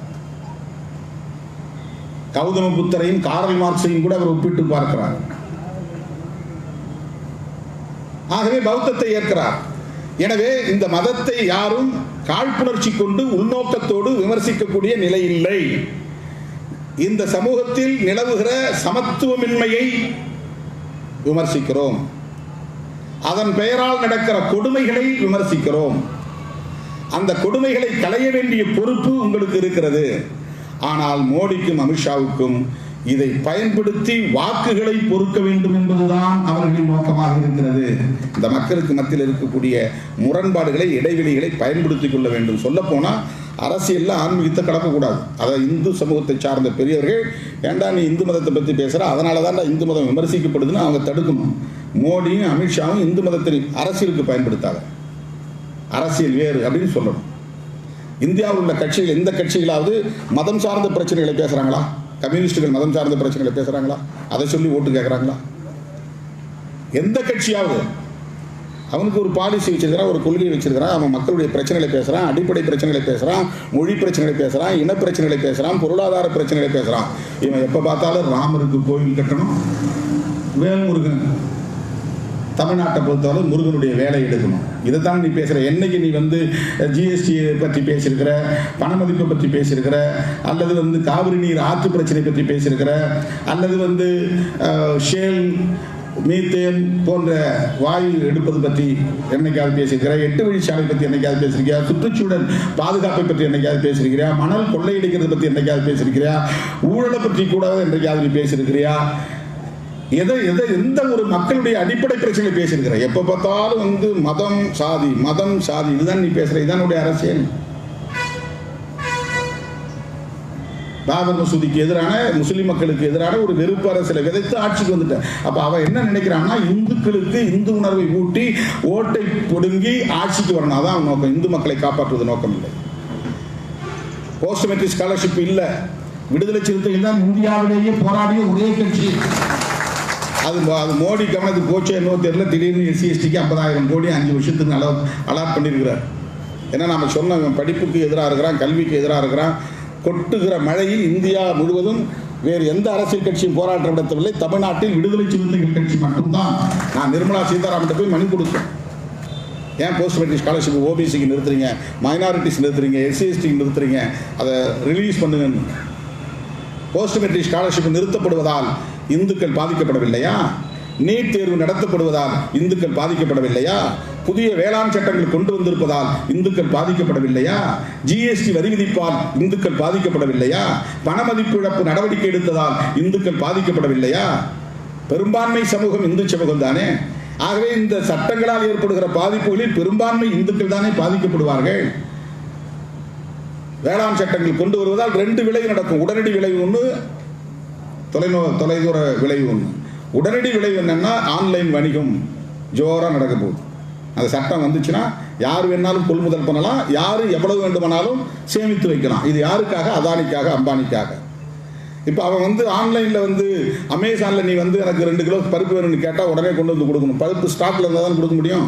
கௌதம புத்தரையும் காரல் மார்க்ஸையும் கூட அவர் ஒப்பிட்டு பார்க்கிறார். ஆகவே பௌத்தத்தை ஏற்கிறார். எனவே இந்த மதத்தை யாரும் காழ்ப்புணர்ச்சி கொண்டு உள்நோக்கத்தோடு விமர்சிக்கக்கூடிய நிலை இல்லை. இந்த சமூகத்தில் நிலவுகிற சமத்துவமின்மையை விமர்சிக்கிறோம். அதன் பெயரால் நடக்கிற கொடுமைகளை விமர்சிக்கிறோம். அந்த கொடுமைகளை களைய வேண்டிய பொறுப்பு உங்களுக்கு இருக்கிறது. ஆனால் மோடிக்கும் அமித்ஷாவுக்கும் இதை பயன்படுத்தி வாக்குகளை பொறுக்க வேண்டும் என்பதுதான் அவர்களின் நோக்கமாக இருக்கிறது. இந்த மக்களுக்கு மத்தியில் இருக்கக்கூடிய முரண்பாடுகளை, இடைவெளிகளை பயன்படுத்திக் கொள்ள வேண்டும். சொல்ல போனா அரசியல்ல ஆன்மீகத்தை கலக்கக்கூடாது. அதை இந்து சமூகத்தை சார்ந்த பெரியவர்கள், ஏண்டா நீ இந்து மதத்தை பற்றி பேசுற, அதனாலதான் இந்து மதம் விமர்சிக்கப்படுதுன்னு அவங்க தடுக்கணும். மோடியும் அமித்ஷாவும் இந்து மதத்தை அரசியலுக்கு பயன்படுத்தாங்க. அரசியல் வேறு அப்படின்னு சொல்லணும். இந்தியாவில் உள்ள கட்சிகள், எந்த கட்சிகளாவது மதம் சார்ந்த பிரச்சனைகளை பேசுறாங்களா? கம்யூனிஸ்டுகள் மதம் சார்ந்த பிரச்சனைகளை பேசுறாங்களா? அதை சொல்லி ஓட்டு கேட்கறாங்களா? எந்த கட்சியாவது அவனுக்கு ஒரு பாலிசி வச்சிருக்கிறான், ஒரு கொள்கையை வச்சிருக்கிறான், அவன் மக்களுடைய பிரச்சனைகளை பேசுறான், அடிப்படை பிரச்சனைகளை பேசுறான், மொழி பிரச்சனைகளை பேசுறான், இன பிரச்சனைகளை பேசுறான், பொருளாதார பிரச்சனைகளை பேசுறான். இவன் எப்ப பார்த்தாலும் ராமருக்கு கோவில் கட்டணும், வேல்முருகன், தமிழ்நாட்டை பொறுத்தவரை முருகனுடைய வேலை எடுக்கணும், இதைத்தான் நீ பேசுற. என்னைக்கு நீ ஜிஎஸ்டி பற்றி பேசியிருக்கிற, பணமதிப்பை பற்றி பேசியிருக்கிற, அல்லது காவிரி நீர் ஆற்று பிரச்சனை பற்றி பேசியிருக்கிற, அல்லது ஷேல், மீத்தேன் போன்ற வாயு எடுப்பது பற்றி என்னைக்காவது பேசியிருக்கிற, 8 வழிச்சாலை பற்றி என்னைக்காவது பேசியிருக்கியா, சுற்றுச்சூழல் பாதுகாப்பை பற்றி என்னைக்காவது பேசியிருக்கிறியா, மணல் கொள்ளையடிக்கிறது பற்றி என்னைக்காவது பேசியிருக்கிறியா, ஊழலை பற்றி கூட என்னைக்காவது நீ பேசியிருக்கிறியா? எந்த ஒரு மக்களுடைய அடிப்படை பிரச்சனை பேசியிருக்கிற? எப்ப பார்த்தாலும் மதம் சாதி, மதம் சாதி, இதுதான் நீ பேசுற. இதுதான் அரசியல். பாபர் மசூதிக்கு எதிரான, முஸ்லிம் மக்களுக்கு எதிரான ஒரு வெறுப்பு அரசியலை விதைத்து ஆட்சிக்கு வந்துட்ட. அப்ப அவன் என்ன நினைக்கிறான்னா, இந்துக்களுக்கு இந்து உணர்வை ஊட்டி ஓட்டை பொடுங்கி ஆட்சிக்கு வரணும். அதான் நோக்கம். இந்து மக்களை காப்பாற்றுவது நோக்கம் இல்லை. போஸ்ட் மெட்ரிக் ஸ்காலர்ஷிப் இல்ல. விடுதலை சிறுத்தைகள் தான் இந்தியாவிலேயே போராடிய ஒரே கட்சி. அது மோடி கவனத்துக்கு போச்சே என்னவோ தெரியல. திடீர்னு SC/STக்கு 50,000 கோடி 5 வருஷத்துக்கு அலாட் பண்ணியிருக்கிறார். ஏன்னா நம்ம சொன்ன படிப்புக்கு எதிராக இருக்கிறான், கல்விக்கு எதிராக இருக்கிறான். கொட்டுகிற மழையில் இந்தியா முழுவதும் வேறு எந்த அரசியல் கட்சியும் போராட்டம் நடத்தவில்லை. தமிழ்நாட்டில் விடுதலை சிறுத்தைகள் கட்சி மட்டும்தான். நான் நிர்மலா சீதாராமன் போய் மனு கொடுத்தேன். ஏன் போஸ்ட் மெட்ரிக் ஸ்காலர்ஷிப் OBCக்கு நிறுத்துறீங்க, மைனாரிட்டிஸ் நிறுத்துறீங்க, SC/STக்கு நிறுத்துறீங்க, அதை ரிலீஸ் பண்ணுங்க. போஸ்ட் மெட்ரிக் ஸ்காலர்ஷிப் நிறுத்தப்படுவதால் இந்துக்கள் பாதிக்கப்படவில்லையா? நீட் தேர்வு நடத்தப்படுவதால் இந்துக்கள் பாதிக்கப்படவில்லையா? புதிய வேளாண் சட்டங்கள் கொண்டு வந்திருப்பதால் இந்துக்கள் பாதிக்கப்படவில்லையா? GST வரி விதிப்பால் இந்துக்கள் பாதிக்கப்படவில்லையா? பணமதிப்பு இழப்பு நடவடிக்கை எடுத்ததால் இந்துக்கள் பாதிக்கப்படவில்லையா? பெரும்பான்மை சமூகம் இந்து சமூகம் தானே. ஆகவே இந்த சட்டங்களால் ஏற்படுகிற பாதிப்புகளில் பெரும்பான்மை இந்துக்கள் தானே பாதிக்கப்படுவார்கள். வேளாண் சட்டங்கள் கொண்டு வருவதால் 2 விளைவு நடக்கும். உடனடி விளைவு ஒன்று, தொலைதூர விளைவு ஒன்று. உடனடி விளைவு என்னன்னா, ஆன்லைன் வணிகம் ஜோரா நடக்க போகுது. அந்த சட்டம் வந்துச்சுன்னா யார் வேணாலும் கொள்முதல் பண்ணலாம், யாரு எவ்வளவு வேண்டுமானாலும் சேமித்து வைக்கலாம். இது யாருக்காக? அதானிக்காக, அம்பானிக்காக. இப்போ அவன் ஆன்லைன்ல அமேசான்ல நீ எனக்கு 2 கிலோ பருப்பு வேணும்னு கேட்டா உடனே கொண்டு வந்து கொடுக்கணும். பருப்பு ஸ்டாக்ல இருந்தால் தான் கொடுக்க முடியும்.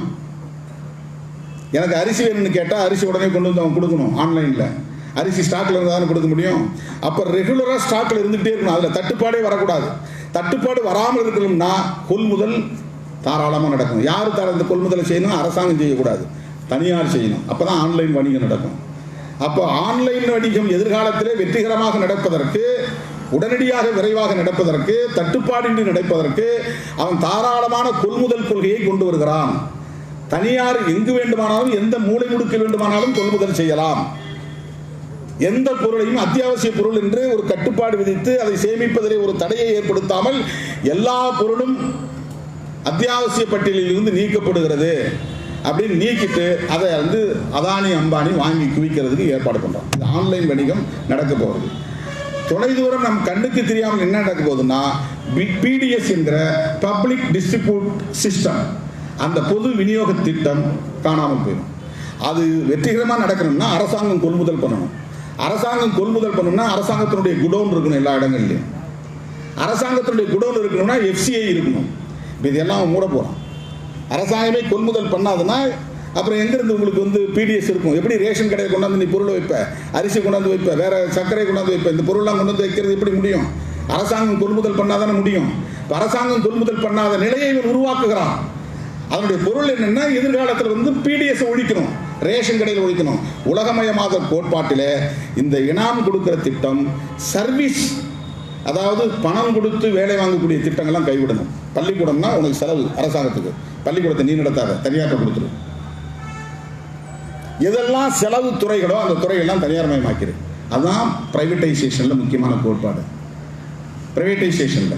எனக்கு அரிசி வேணும்னு கேட்டா அரிசி உடனே கொண்டு வந்து அவன் கொடுக்கணும். ஆன்லைன்ல அரிசி ஸ்டாக்ல இருந்தால் தான் கொடுக்க முடியும். அப்போ ரெகுலரா ஸ்டாக்ல இருந்துகிட்டே இருக்கணும். அதுல தட்டுப்பாடே வரக்கூடாது. தட்டுப்பாடு வராமல் இருக்கணும்னா கொள்முதல் தாராளமாக நடக்கும். யார் இந்த கொள்முதலை செய்யணும்? அரசாங்கம் செய்யக்கூடாது, தனியார் செய்யணும். அப்போ தான் ஆன்லைன் வணிகம் நடக்கும். அப்போ ஆன்லைன் வணிகம் எதிர்காலத்திலே வெற்றிகரமாக நடப்பதற்கு, உடனடியாக விரைவாக நடப்பதற்கு, தட்டுப்பாடின்றி நடப்பதற்கு அவன் தாராளமான கொள்முதல் கொள்கையை கொண்டு வருகிறான். தனியார் எங்கு வேண்டுமானாலும் எந்த மூலை முடுக்க வேண்டுமானாலும் கொள்முதல் செய்யலாம். எந்த பொருளையும் அத்தியாவசிய பொருள் என்று ஒரு கட்டுப்பாடு விதித்து அதை சேமிப்பதிலே ஒரு தடையை ஏற்படுத்தாமல் எல்லா பொருளும் அத்தியாவசிய பட்டியலில் இருந்து நீக்கப்படுகிறது அப்படின்னு நீக்கிட்டு அதை வந்து அதானி அம்பானி வாங்கி குவிக்கிறதுக்கு ஏற்பாடு பண்றோம். இந்த ஆன்லைன் வணிகம் நடக்க போகிறது. தொலைதூரம் நம் கண்ணுக்கு தெரியாமல் என்ன நடக்க போகுதுன்னா, பிடிஎஸ் என்கிற பப்ளிக் டிஸ்ட்ரிபியூட் சிஸ்டம், அந்த பொது விநியோக திட்டம் காணாமல் போயிடும். அது வெற்றிகரமாக நடக்கணும்னா அரசாங்கம் கொள்முதல் பண்ணணும். அரசாங்கம் கொள்முதல் பண்ணணும்னா அரசாங்கத்தினுடைய குடோன் இருக்கணும். எல்லா இடங்கள்லையும் அரசாங்கத்தினுடைய குடோன் இருக்கணும்னா எஃப்சிஐ இருக்கணும். இதெல்லாம் மூட போகிறோம். அரசாங்கமே கொள்முதல் பண்ணாதுன்னா அப்புறம் எங்கேருந்து உங்களுக்கு வந்து பிடிஎஸ் இருக்கும்? எப்படி ரேஷன் கடையை கொண்டாந்து நீ பொருளை வைப்ப, அரிசி கொண்டாந்து வைப்ப, வேற சர்க்கரை கொண்டாந்து வைப்ப, இந்த பொருள்லாம் கொண்டு வந்து வைக்கிறது எப்படி முடியும்? அரசாங்கம் கொள்முதல் பண்ணாதானே முடியும். அரசாங்கம் கொள்முதல் பண்ணாத நிலையை இவன் உருவாக்குகிறான். அதனுடைய பொருள் என்னன்னா, எதிர்காலத்தில் வந்து பிடிஎஸ் ஒழிக்கணும், ரேஷன் கடையில் ஒழிக்கணும். உலகமயமாதல் கோட்பாட்டில் இந்த இனாம் கொடுக்கிற திட்டம் சர்வீஸ், அதாவது பணம் கொடுத்து வேலை வாங்கக்கூடிய திட்டங்கள்லாம் கைவிடணும். பள்ளிக்கூடம்னா உனக்கு செலவு அரசாங்கத்துக்கு, பள்ளிக்கூடத்தை நீ நடத்தாத, தனியார்ட்ட கொடுத்துரு. எதெல்லாம் செலவு துறைகளோ அந்த துறையெல்லாம் தனியார் மயமாக்கிறது. அதுதான் பிரைவேட்டைசேஷன்ல முக்கியமான கோட்பாடு. பிரைவேட்டைசேஷன்ல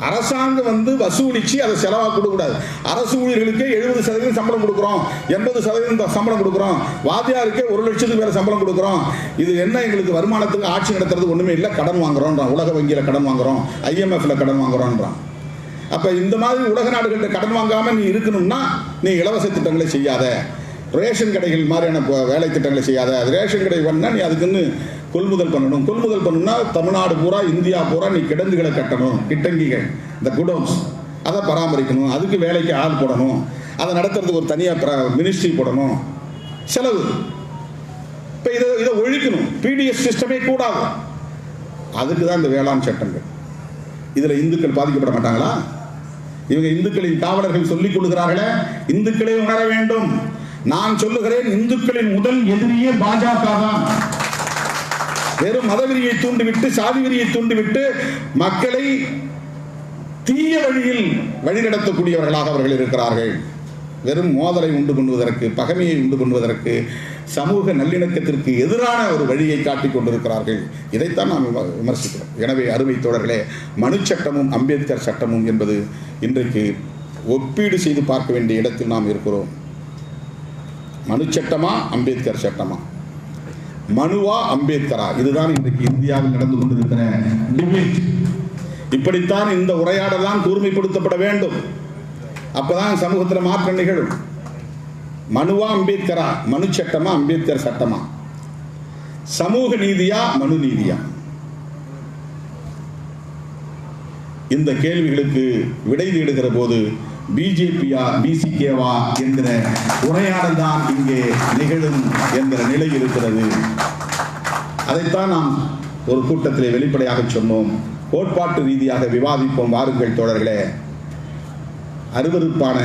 அரசாங்கம் வந்து வசூலிச்சு அதை செலவாக கொடுக்கக்கூடாது. அரசு ஊழியர்களுக்கு 70% சம்பளம் கொடுக்குறோம், 80% சம்பளம் கொடுக்குறோம், வாத்தியாருக்கு 1 லட்சத்துக்கு மேல சம்பளம் கொடுக்குறோம். இது என்ன, எங்களுக்கு வருமானத்துக்கு ஆட்சி நடத்துறது ஒண்ணுமே இல்லை, கடன் வாங்குறோம்ன்றான். உலக வங்கியில கடன் வாங்குறோம், IMFல கடன் வாங்குறோம்ன்றான். அப்ப இந்த மாதிரி உலக நாடுகளில் கடன் வாங்காம நீ இருக்கணும்னா நீ இலவச திட்டங்களை செய்யாத, ரேஷன் கடைகள் மாதிரியான வேலை திட்டங்களை செய்யாத. அது ரேஷன் கடை பண்ணா நீ அதுக்குன்னு கொள்முதல் பண்ணணும். கொள்முதல் பண்ணணும்னா தமிழ்நாடு பூரா, இந்தியா பூரா நீ கிடங்குகளை கட்டணும், கிட்டங்கிகள், இந்த குடோன்ஸ், அதை பராமரிக்கணும். அதுக்கு வேலைக்கு ஆள் போடணும், அதை நடத்துறதுக்கு ஒரு தனியாக மினிஸ்ட்ரி போடணும், செலவு. இப்போ இதை ஒழிக்கணும். பிடிஎஸ் சிஸ்டமே கூடாது. அதுக்கு தான் இந்த வேளாண் சட்டங்கள். இதில் இந்துக்கள் பாதிக்கப்பட மாட்டாங்களா? இவங்க இந்துக்களின் காவலர்கள் சொல்லிக் கொள்கிறார்களே, இந்துக்களை உணர வேண்டும். நான் சொல்லுகிறேன், இந்துக்களின் முதல் எதிரியே பாஜக தான். வெறும் மதவெறியை தூண்டிவிட்டு, சாதி வெறியை தூண்டிவிட்டு மக்களை தீய வழியில் வழிநடத்தக்கூடியவர்களாக அவர்கள் இருக்கிறார்கள். வெறும் மோதலை உண்டு பண்ணுவதற்கு, பகைமையை உண்டு பண்ணுவதற்கு, சமூக நல்லிணக்கத்திற்கு எதிரான ஒரு வழியை காட்டிக் கொண்டிருக்கிறார்கள். இதைத்தான் நாம் விமர்சிக்கிறோம். எனவே அருமை தோழர்களே, மனு சட்டமும் அம்பேத்கர் சட்டமும் என்பது இன்றைக்கு ஒப்பீடு செய்து பார்க்க வேண்டிய இடத்தில் நாம் இருக்கிறோம். மனு சட்டமா அம்பேத்கர் சட்டமா, மனுவா அம்பேத்கரா? இதுதான் இன்றைக்கு இந்தியாவில் நடந்து கொண்டிருக்கிற டிபேட். இப்படித்தான் இந்த உரையாடல் தான் கூர்மைப்படுத்தப்பட வேண்டும். அப்பதான் சமூகத்தில் மாற்றம் நிகழும். மனுவா அம்பேத்கரா, மனு சட்டமா அம்பேத்கர் சட்டமா, சமூக நீதியா மனு நீதியா? இந்த கேள்விகளுக்கு விடை தேடுகிற போது பிஜேபியா பிசிகேவா என்கிற உரையாடல் தான் இங்கே நிகழும் என்கிற நிலை இருக்கிறது. அதைத்தான் நாம் ஒரு கூட்டத்திலே வெளிப்படையாக சொன்னோம். கோட்பாட்டு ரீதியாக விவாதிப்போம். வாருங்கள் தோழர்களே. அருவருப்பான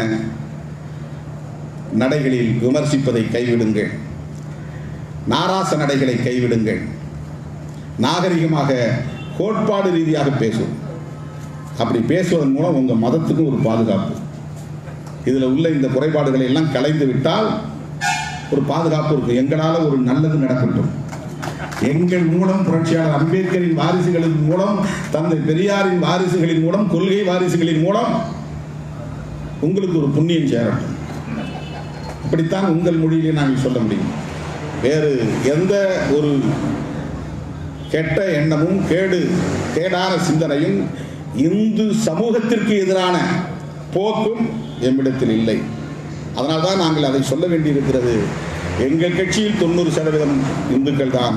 நடைகளில் விமர்சிப்பதை கைவிடுங்கள். நாராச நடைகளை கைவிடுங்கள். நாகரிகமாக கோட்பாடு ரீதியாக பேசும். அப்படி பேசுவதன் மூலம் உங்கள் மதத்துக்கு ஒரு பாதுகாப்பு. இதில் உள்ள இந்த குறைபாடுகளை எல்லாம் கலைந்து விட்டால் ஒரு பாதுகாப்பு இருக்கும். எங்களால் ஒரு நல்லது நடக்கட்டும். எங்கள் மூலம் புரட்சியாளர் அம்பேத்கரின் வாரிசுகளின் மூலம், தந்தை பெரியாரின் வாரிசுகளின் மூலம், கொள்கை வாரிசுகளின் மூலம் உங்களுக்கு ஒரு புண்ணியம் சேரட்டும். இப்படித்தான் உங்கள் மொழியிலே நாங்கள் சொல்ல முடியும். வேறு எந்த ஒரு கெட்ட எண்ணமும் கேடான சிந்தனையும் இந்து சமூகத்திற்கு எதிரான போக்கும் எம்மிடத்தில் இல்லை. அதனால்தான் நாங்கள் அதை சொல்ல வேண்டியிருக்கிறது. எங்கள் கட்சியில் 90% இந்துக்கள் தான்,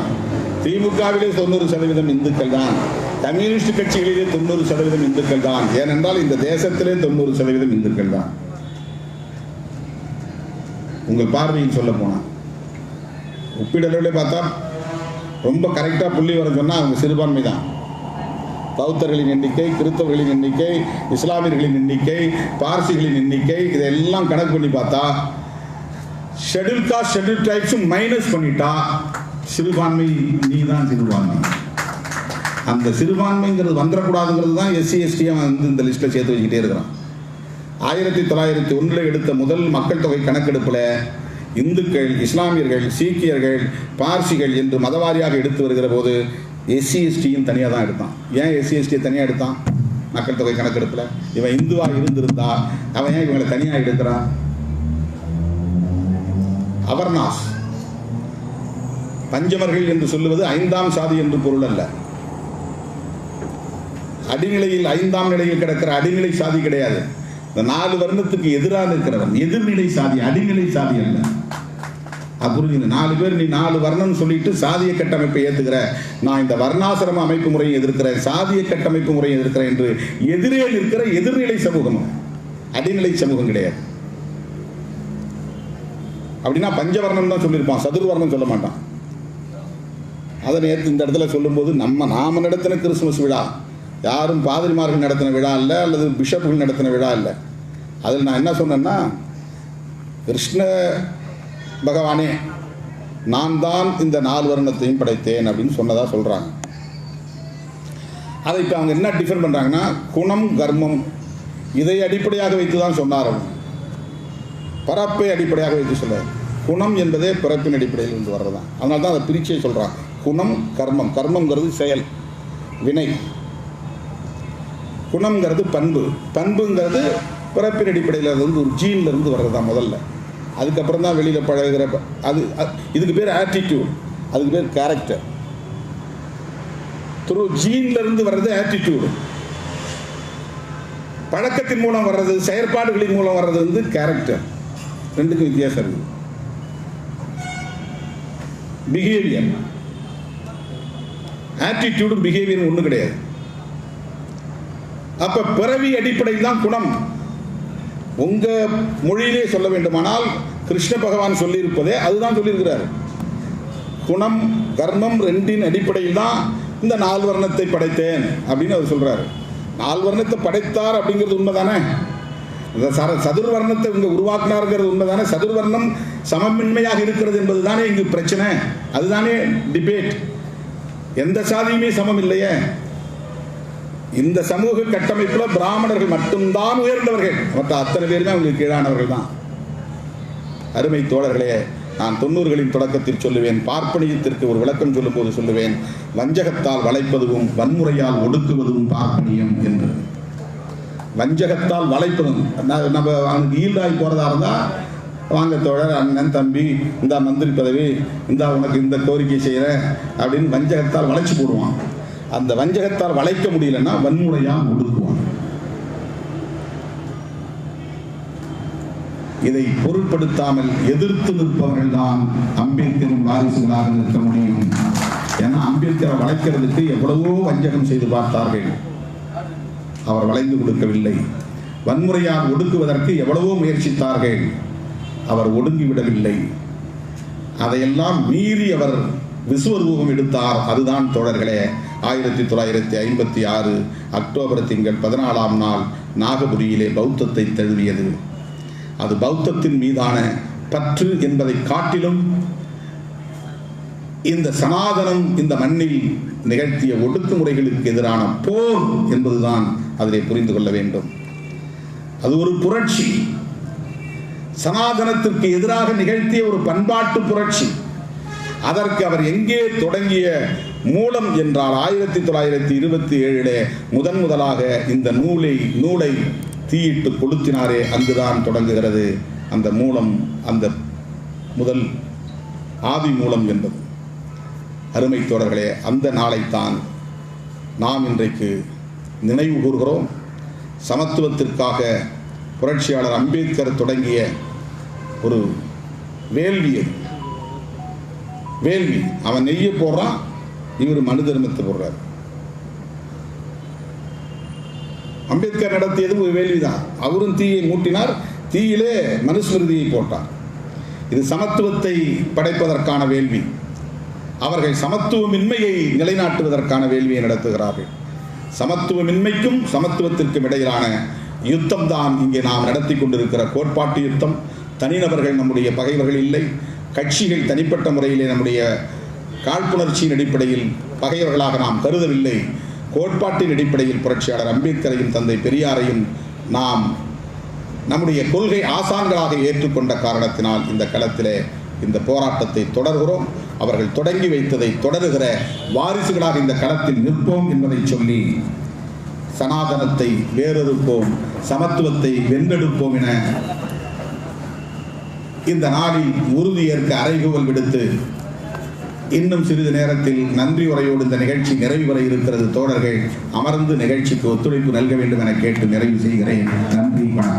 திமுகவிலே 90% இந்துக்கள் தான், கம்யூனிஸ்ட் கட்சிகளிலே 90% இந்துக்கள் தான். ஏனென்றால் இந்த தேசத்திலே 90% இந்துக்கள் தான். உங்கள் பார்வையில் சொல்ல போனா ஒப்பீடளவில் பார்த்தா ரொம்ப கரெக்டாக புள்ளி வர சொன்னால் அவங்க சிறுபான்மை தான். பௌத்தர்களின் எண்ணிக்கை, கிறிஸ்தவர்களின் எண்ணிக்கை, இஸ்லாமியர்களின் எண்ணிக்கை, பார்சிகளின் எண்ணிக்கை, இதெல்லாம் கணக்கு பண்ணி பார்த்தா ஷெட்யூல் காஸ்ட் ஷெட்யூல் ட்ரைப்ஸும் மைனஸ் பண்ணிட்டா சிறுபான்மை நீ தான் சிறுபான்மை. அந்த சிறுபான்மைங்கிறது வந்துடக்கூடாதுங்கிறது தான் எஸ்சி எஸ்டியை வந்து இந்த லிஸ்ட்டில் சேர்த்து வச்சுக்கிட்டே இருக்கிறான். 1901 எடுத்த முதல் மக்கள் தொகை கணக்கெடுப்பில் இந்துக்கள், இஸ்லாமியர்கள், சீக்கியர்கள், பார்சிகள் என்று மதவாரியாக எடுத்து வருகிற போது எஸ்சி எஸ்டியும் தனியாக தான் எடுத்தான். ஏன் எஸ்சி எஸ்டியை தனியாக எடுத்தான்? மக்கள் தொகை கணக்கெடுப்பில் இவன் இந்துவாக இருந்திருந்தா அவன் ஏன் இவங்களை தனியாக எடுக்கிறான்? அவர்னாஸ் பஞ்சமர்கள் என்று சொல்லுவது 5ஆம் சாதி என்று பொருள் அல்ல. அடிநிலையில் 5ஆம் நிலையில் கிடக்கிற அடிநிலை சாதி கிடையாது. இந்த 4 வர்ணத்துக்கு எதிராக இருக்கிறவன் எதிர்நிலை சாதி, அடிநிலை சாதி அல்ல. புரிஞ்சுங்க. 4 பேர் நீ 4 வர்ணம் சொல்லிட்டு சாதிய கட்டமைப்பை ஏற்றுக்கிற, நான் இந்த வர்ணாசிரம அமைப்பு முறையை எதிர்க்கிறேன், சாதிய கட்டமைப்பு முறையை எதிர்க்கிறேன் என்று எதிரே நிற்கிற எதிர்நிலை சமூகம், அடிநிலை சமூகம் கிடையாது. அப்படின்னா பஞ்சவர்ணம் தான் சொல்லியிருப்பான், சதுர்வர்ணம் சொல்ல மாட்டான். அதை நேற்று இந்த இடத்துல சொல்லும்போது நாம நடத்தின கிறிஸ்துமஸ் விழா யாரும் பாதிரிமார்கள் நடத்தின விழா இல்லை, அல்லது பிஷப்புகள் நடத்தின விழா இல்லை. அதில் நான் என்ன சொன்னேன்னா, கிருஷ்ண பகவானே நான் தான் இந்த 4 வர்ணத்தையும் படைத்தேன் அப்படின்னு சொன்னதா சொல்கிறாங்க. அதை இப்போ அவங்க என்ன டிஃபைன் பண்ணுறாங்கன்னா, குணம் கர்மம் இதை அடிப்படையாக வைத்து தான் சொன்னார். பரப்பை அடிப்படையாக வைத்து சொல்ல, குணம் என்பதே பிறப்பின் அடிப்படையில் இருந்து வர்றதான். அதனால தான் அதை பிரிச்சே சொல்கிறாங்க. குணம் கர்மம், கர்மங்கிறது செயல் வினை, குணம்ங்கிறது பண்பு, பண்புங்கிறது பிறப்பின் அடிப்படையில் இருந்து ஒரு ஜீன்ல இருந்து வர்றதான் முதல்ல. அதுக்கப்புறம் தான் வெளியில் பழகுற அது இதுக்கு பேர் ஆட்டிடியூட், அதுக்கு பேர் கேரக்டர். த்ரூ ஜீன்ல இருந்து வர்றது ஆட்டிடியூடு, பழக்கத்தின் மூலம் வர்றது, செயற்பாடுகளின் மூலம் வர்றது வந்து கேரக்டர். ரெண்டுக்கும் வித்தியாசம் இருக்கு. பிஹேவியர், ஆட்டிடியூடும் பிஹேவியர் ஒன்றும் கிடையாது. அப்ப பிறவி அடிப்படையில் தான் குணம். உங்க மொழியிலே சொல்ல வேண்டுமானால் கிருஷ்ண பகவான் சொல்லியிருப்பதே அதுதான் சொல்லியிருக்கிறார். குணம் கர்மம் ரெண்டின் அடிப்படையில் தான் இந்த 4 வர்ணத்தை படைத்தேன் அப்படின்னு அவர் சொல்றாரு. 4 வர்ணத்தை படைத்தார் அப்படிங்கிறது உண்மைதானே? சதுர்வர்ணத்தை இங்க உருவாக்கினார்ங்கிறது உண்மைதானே? சதுர்வர்ணம் சமமின்மையாக இருக்கிறது என்பது தானே இங்கு பிரச்சனை, அதுதானே டிபேட். எந்த சாதியுமே சமம் இல்லையே. இந்த சமூக கட்டமைப்பில் பிராமணர்கள் மட்டும்தான் உயர்ந்தவர்கள், மற்ற அத்தனை பேருமே அவங்களுக்கு கீழானவர்கள் தான். அருமை தோழர்களே, நான் 90களின் தொடக்கத்தில் சொல்லுவேன், பார்ப்பனியத்திற்கு ஒரு விளக்கம் சொல்லும் போது சொல்லுவேன், வஞ்சகத்தால் வளைப்பதும் வன்முறையால் ஒடுக்குவதும் பார்ப்பனியம் என்று. வஞ்சகத்தால் வளைப்பதும், நம்ம அவனுக்கு ஈல்டாகி போறதா இருந்தா வாங்க தோழர், அண்ணன், தம்பி, இந்த மந்திரி பதவி, இந்த உனக்கு இந்த கோரிக்கை செய்யறேன் அப்படின்னு வஞ்சகத்தால் வளைச்சு போடுவான். அந்த வஞ்சகத்தால் வளைக்க முடியலன்னா வன்முறையால் ஒடுக்குவான். இதை பொருட்படுத்தாமல் எதிர்த்து நிற்பவர்கள் தான் அம்பேத்கரின் வாரிசுகளாக நிற்க முடியும். ஏன்னா அம்பேத்கரை வளைக்கிறதுக்கு எவ்வளவோ வஞ்சகம் செய்து பார்த்தார்கள், அவர் வளைந்து கொடுக்கவில்லை. வன்முறையால் ஒடுக்குவதற்கு எவ்வளவோ முயற்சித்தார்கள், அவர் ஒடுங்கிவிடவில்லை. அதையெல்லாம் மீறி அவர் விஸ்வரூபம் எடுத்தார். அதுதான் தோழர்களே 1956 அக்டோபர் திங்கள் 14ஆம் நாள் நாகபுரியிலே பௌத்தத்தை தழுவியது. அது பௌத்தத்தின் மீதான பற்று என்பதை காட்டிலும் இந்த சனாதனம் இந்த மண்ணில் நிகழ்த்திய ஒடுக்குமுறைகளுக்கு எதிரான போர் என்பதுதான் அதிலே புரிந்து கொள்ள வேண்டும். அது ஒரு புரட்சி, சனாதனத்திற்கு எதிராக நிகழ்த்திய ஒரு பண்பாட்டு புரட்சி. அதற்கு அவர் எங்கே தொடங்கிய மூலம் என்றால் 1927 முதலாக இந்த நூலை தீயிட்டு கொளுத்தினாரே, அங்குதான் தொடங்குகிறது அந்த மூலம், அந்த முதல் ஆதி மூலம் என்பது. அருமை தோழர்களே, அந்த நாளைத்தான் நாம் இன்றைக்கு நினைவு கூறுகிறோம். சமத்துவத்திற்காக புரட்சியாளர் அம்பேத்கர் தொடங்கிய ஒரு வேள்வி. அவன் நெய்ய போடுறான், இவர் மனு தர்மத்தை போடுறார். அம்பேத்கர் நடத்தியது ஒரு வேள்விதான். அவரும் தீயை மூட்டினார், தீயிலே மனுஸ்மிருதியை போட்டார். இது சமத்துவத்தை படைப்பதற்கான வேள்வி. அவர்கள் சமத்துவமின்மையை நிலைநாட்டுவதற்கான வேள்வியை நடத்துகிறார்கள். சமத்துவமின்மைக்கும் சமத்துவத்திற்கும் இடையிலான யுத்தம் தான் இங்கே நாம் நடத்தி கொண்டிருக்கிற கோட்பாட்டு யுத்தம். தனிநபர்கள் நம்முடைய பகைவர்கள் இல்லை. கட்சிகள் தனிப்பட்ட முறையிலே நம்முடைய காழ்ப்புணர்ச்சியின் அடிப்படையில் பகைவர்களாக நாம் கருதவில்லை. கோட்பாட்டின் அடிப்படையில் புரட்சியாளர் அம்பேத்கரையும் தந்தை பெரியாரையும் நாம் நம்முடைய கொள்கை ஆசான்களாக ஏற்றுக்கொண்ட காரணத்தினால் இந்த களத்திலே இந்த போராட்டத்தை தொடர்கிறோம். அவர்கள் தொடங்கி வைத்ததை தொடருகிற வாரிசுகளாக இந்த களத்தில் நிற்போம் என்பதை சொல்லி, சனாதனத்தை வேறறுப்போம், சமத்துவத்தை வென்றெடுப்போம் என இந்த நாளில் உறுதியேற்க அறைகூவல் விடுத்து, இன்னும் சிறிது நேரத்தில் நன்றி உரையோடு இந்த நிகழ்ச்சி நிறைவு பெற இருக்கிறது. தோழர்கள் அமர்ந்து நிகழ்ச்சிக்கு ஒத்துழைப்பு நல்க வேண்டும் என கேட்டு நிறைவு செய்கிறேன். நன்றி, வணக்கம்.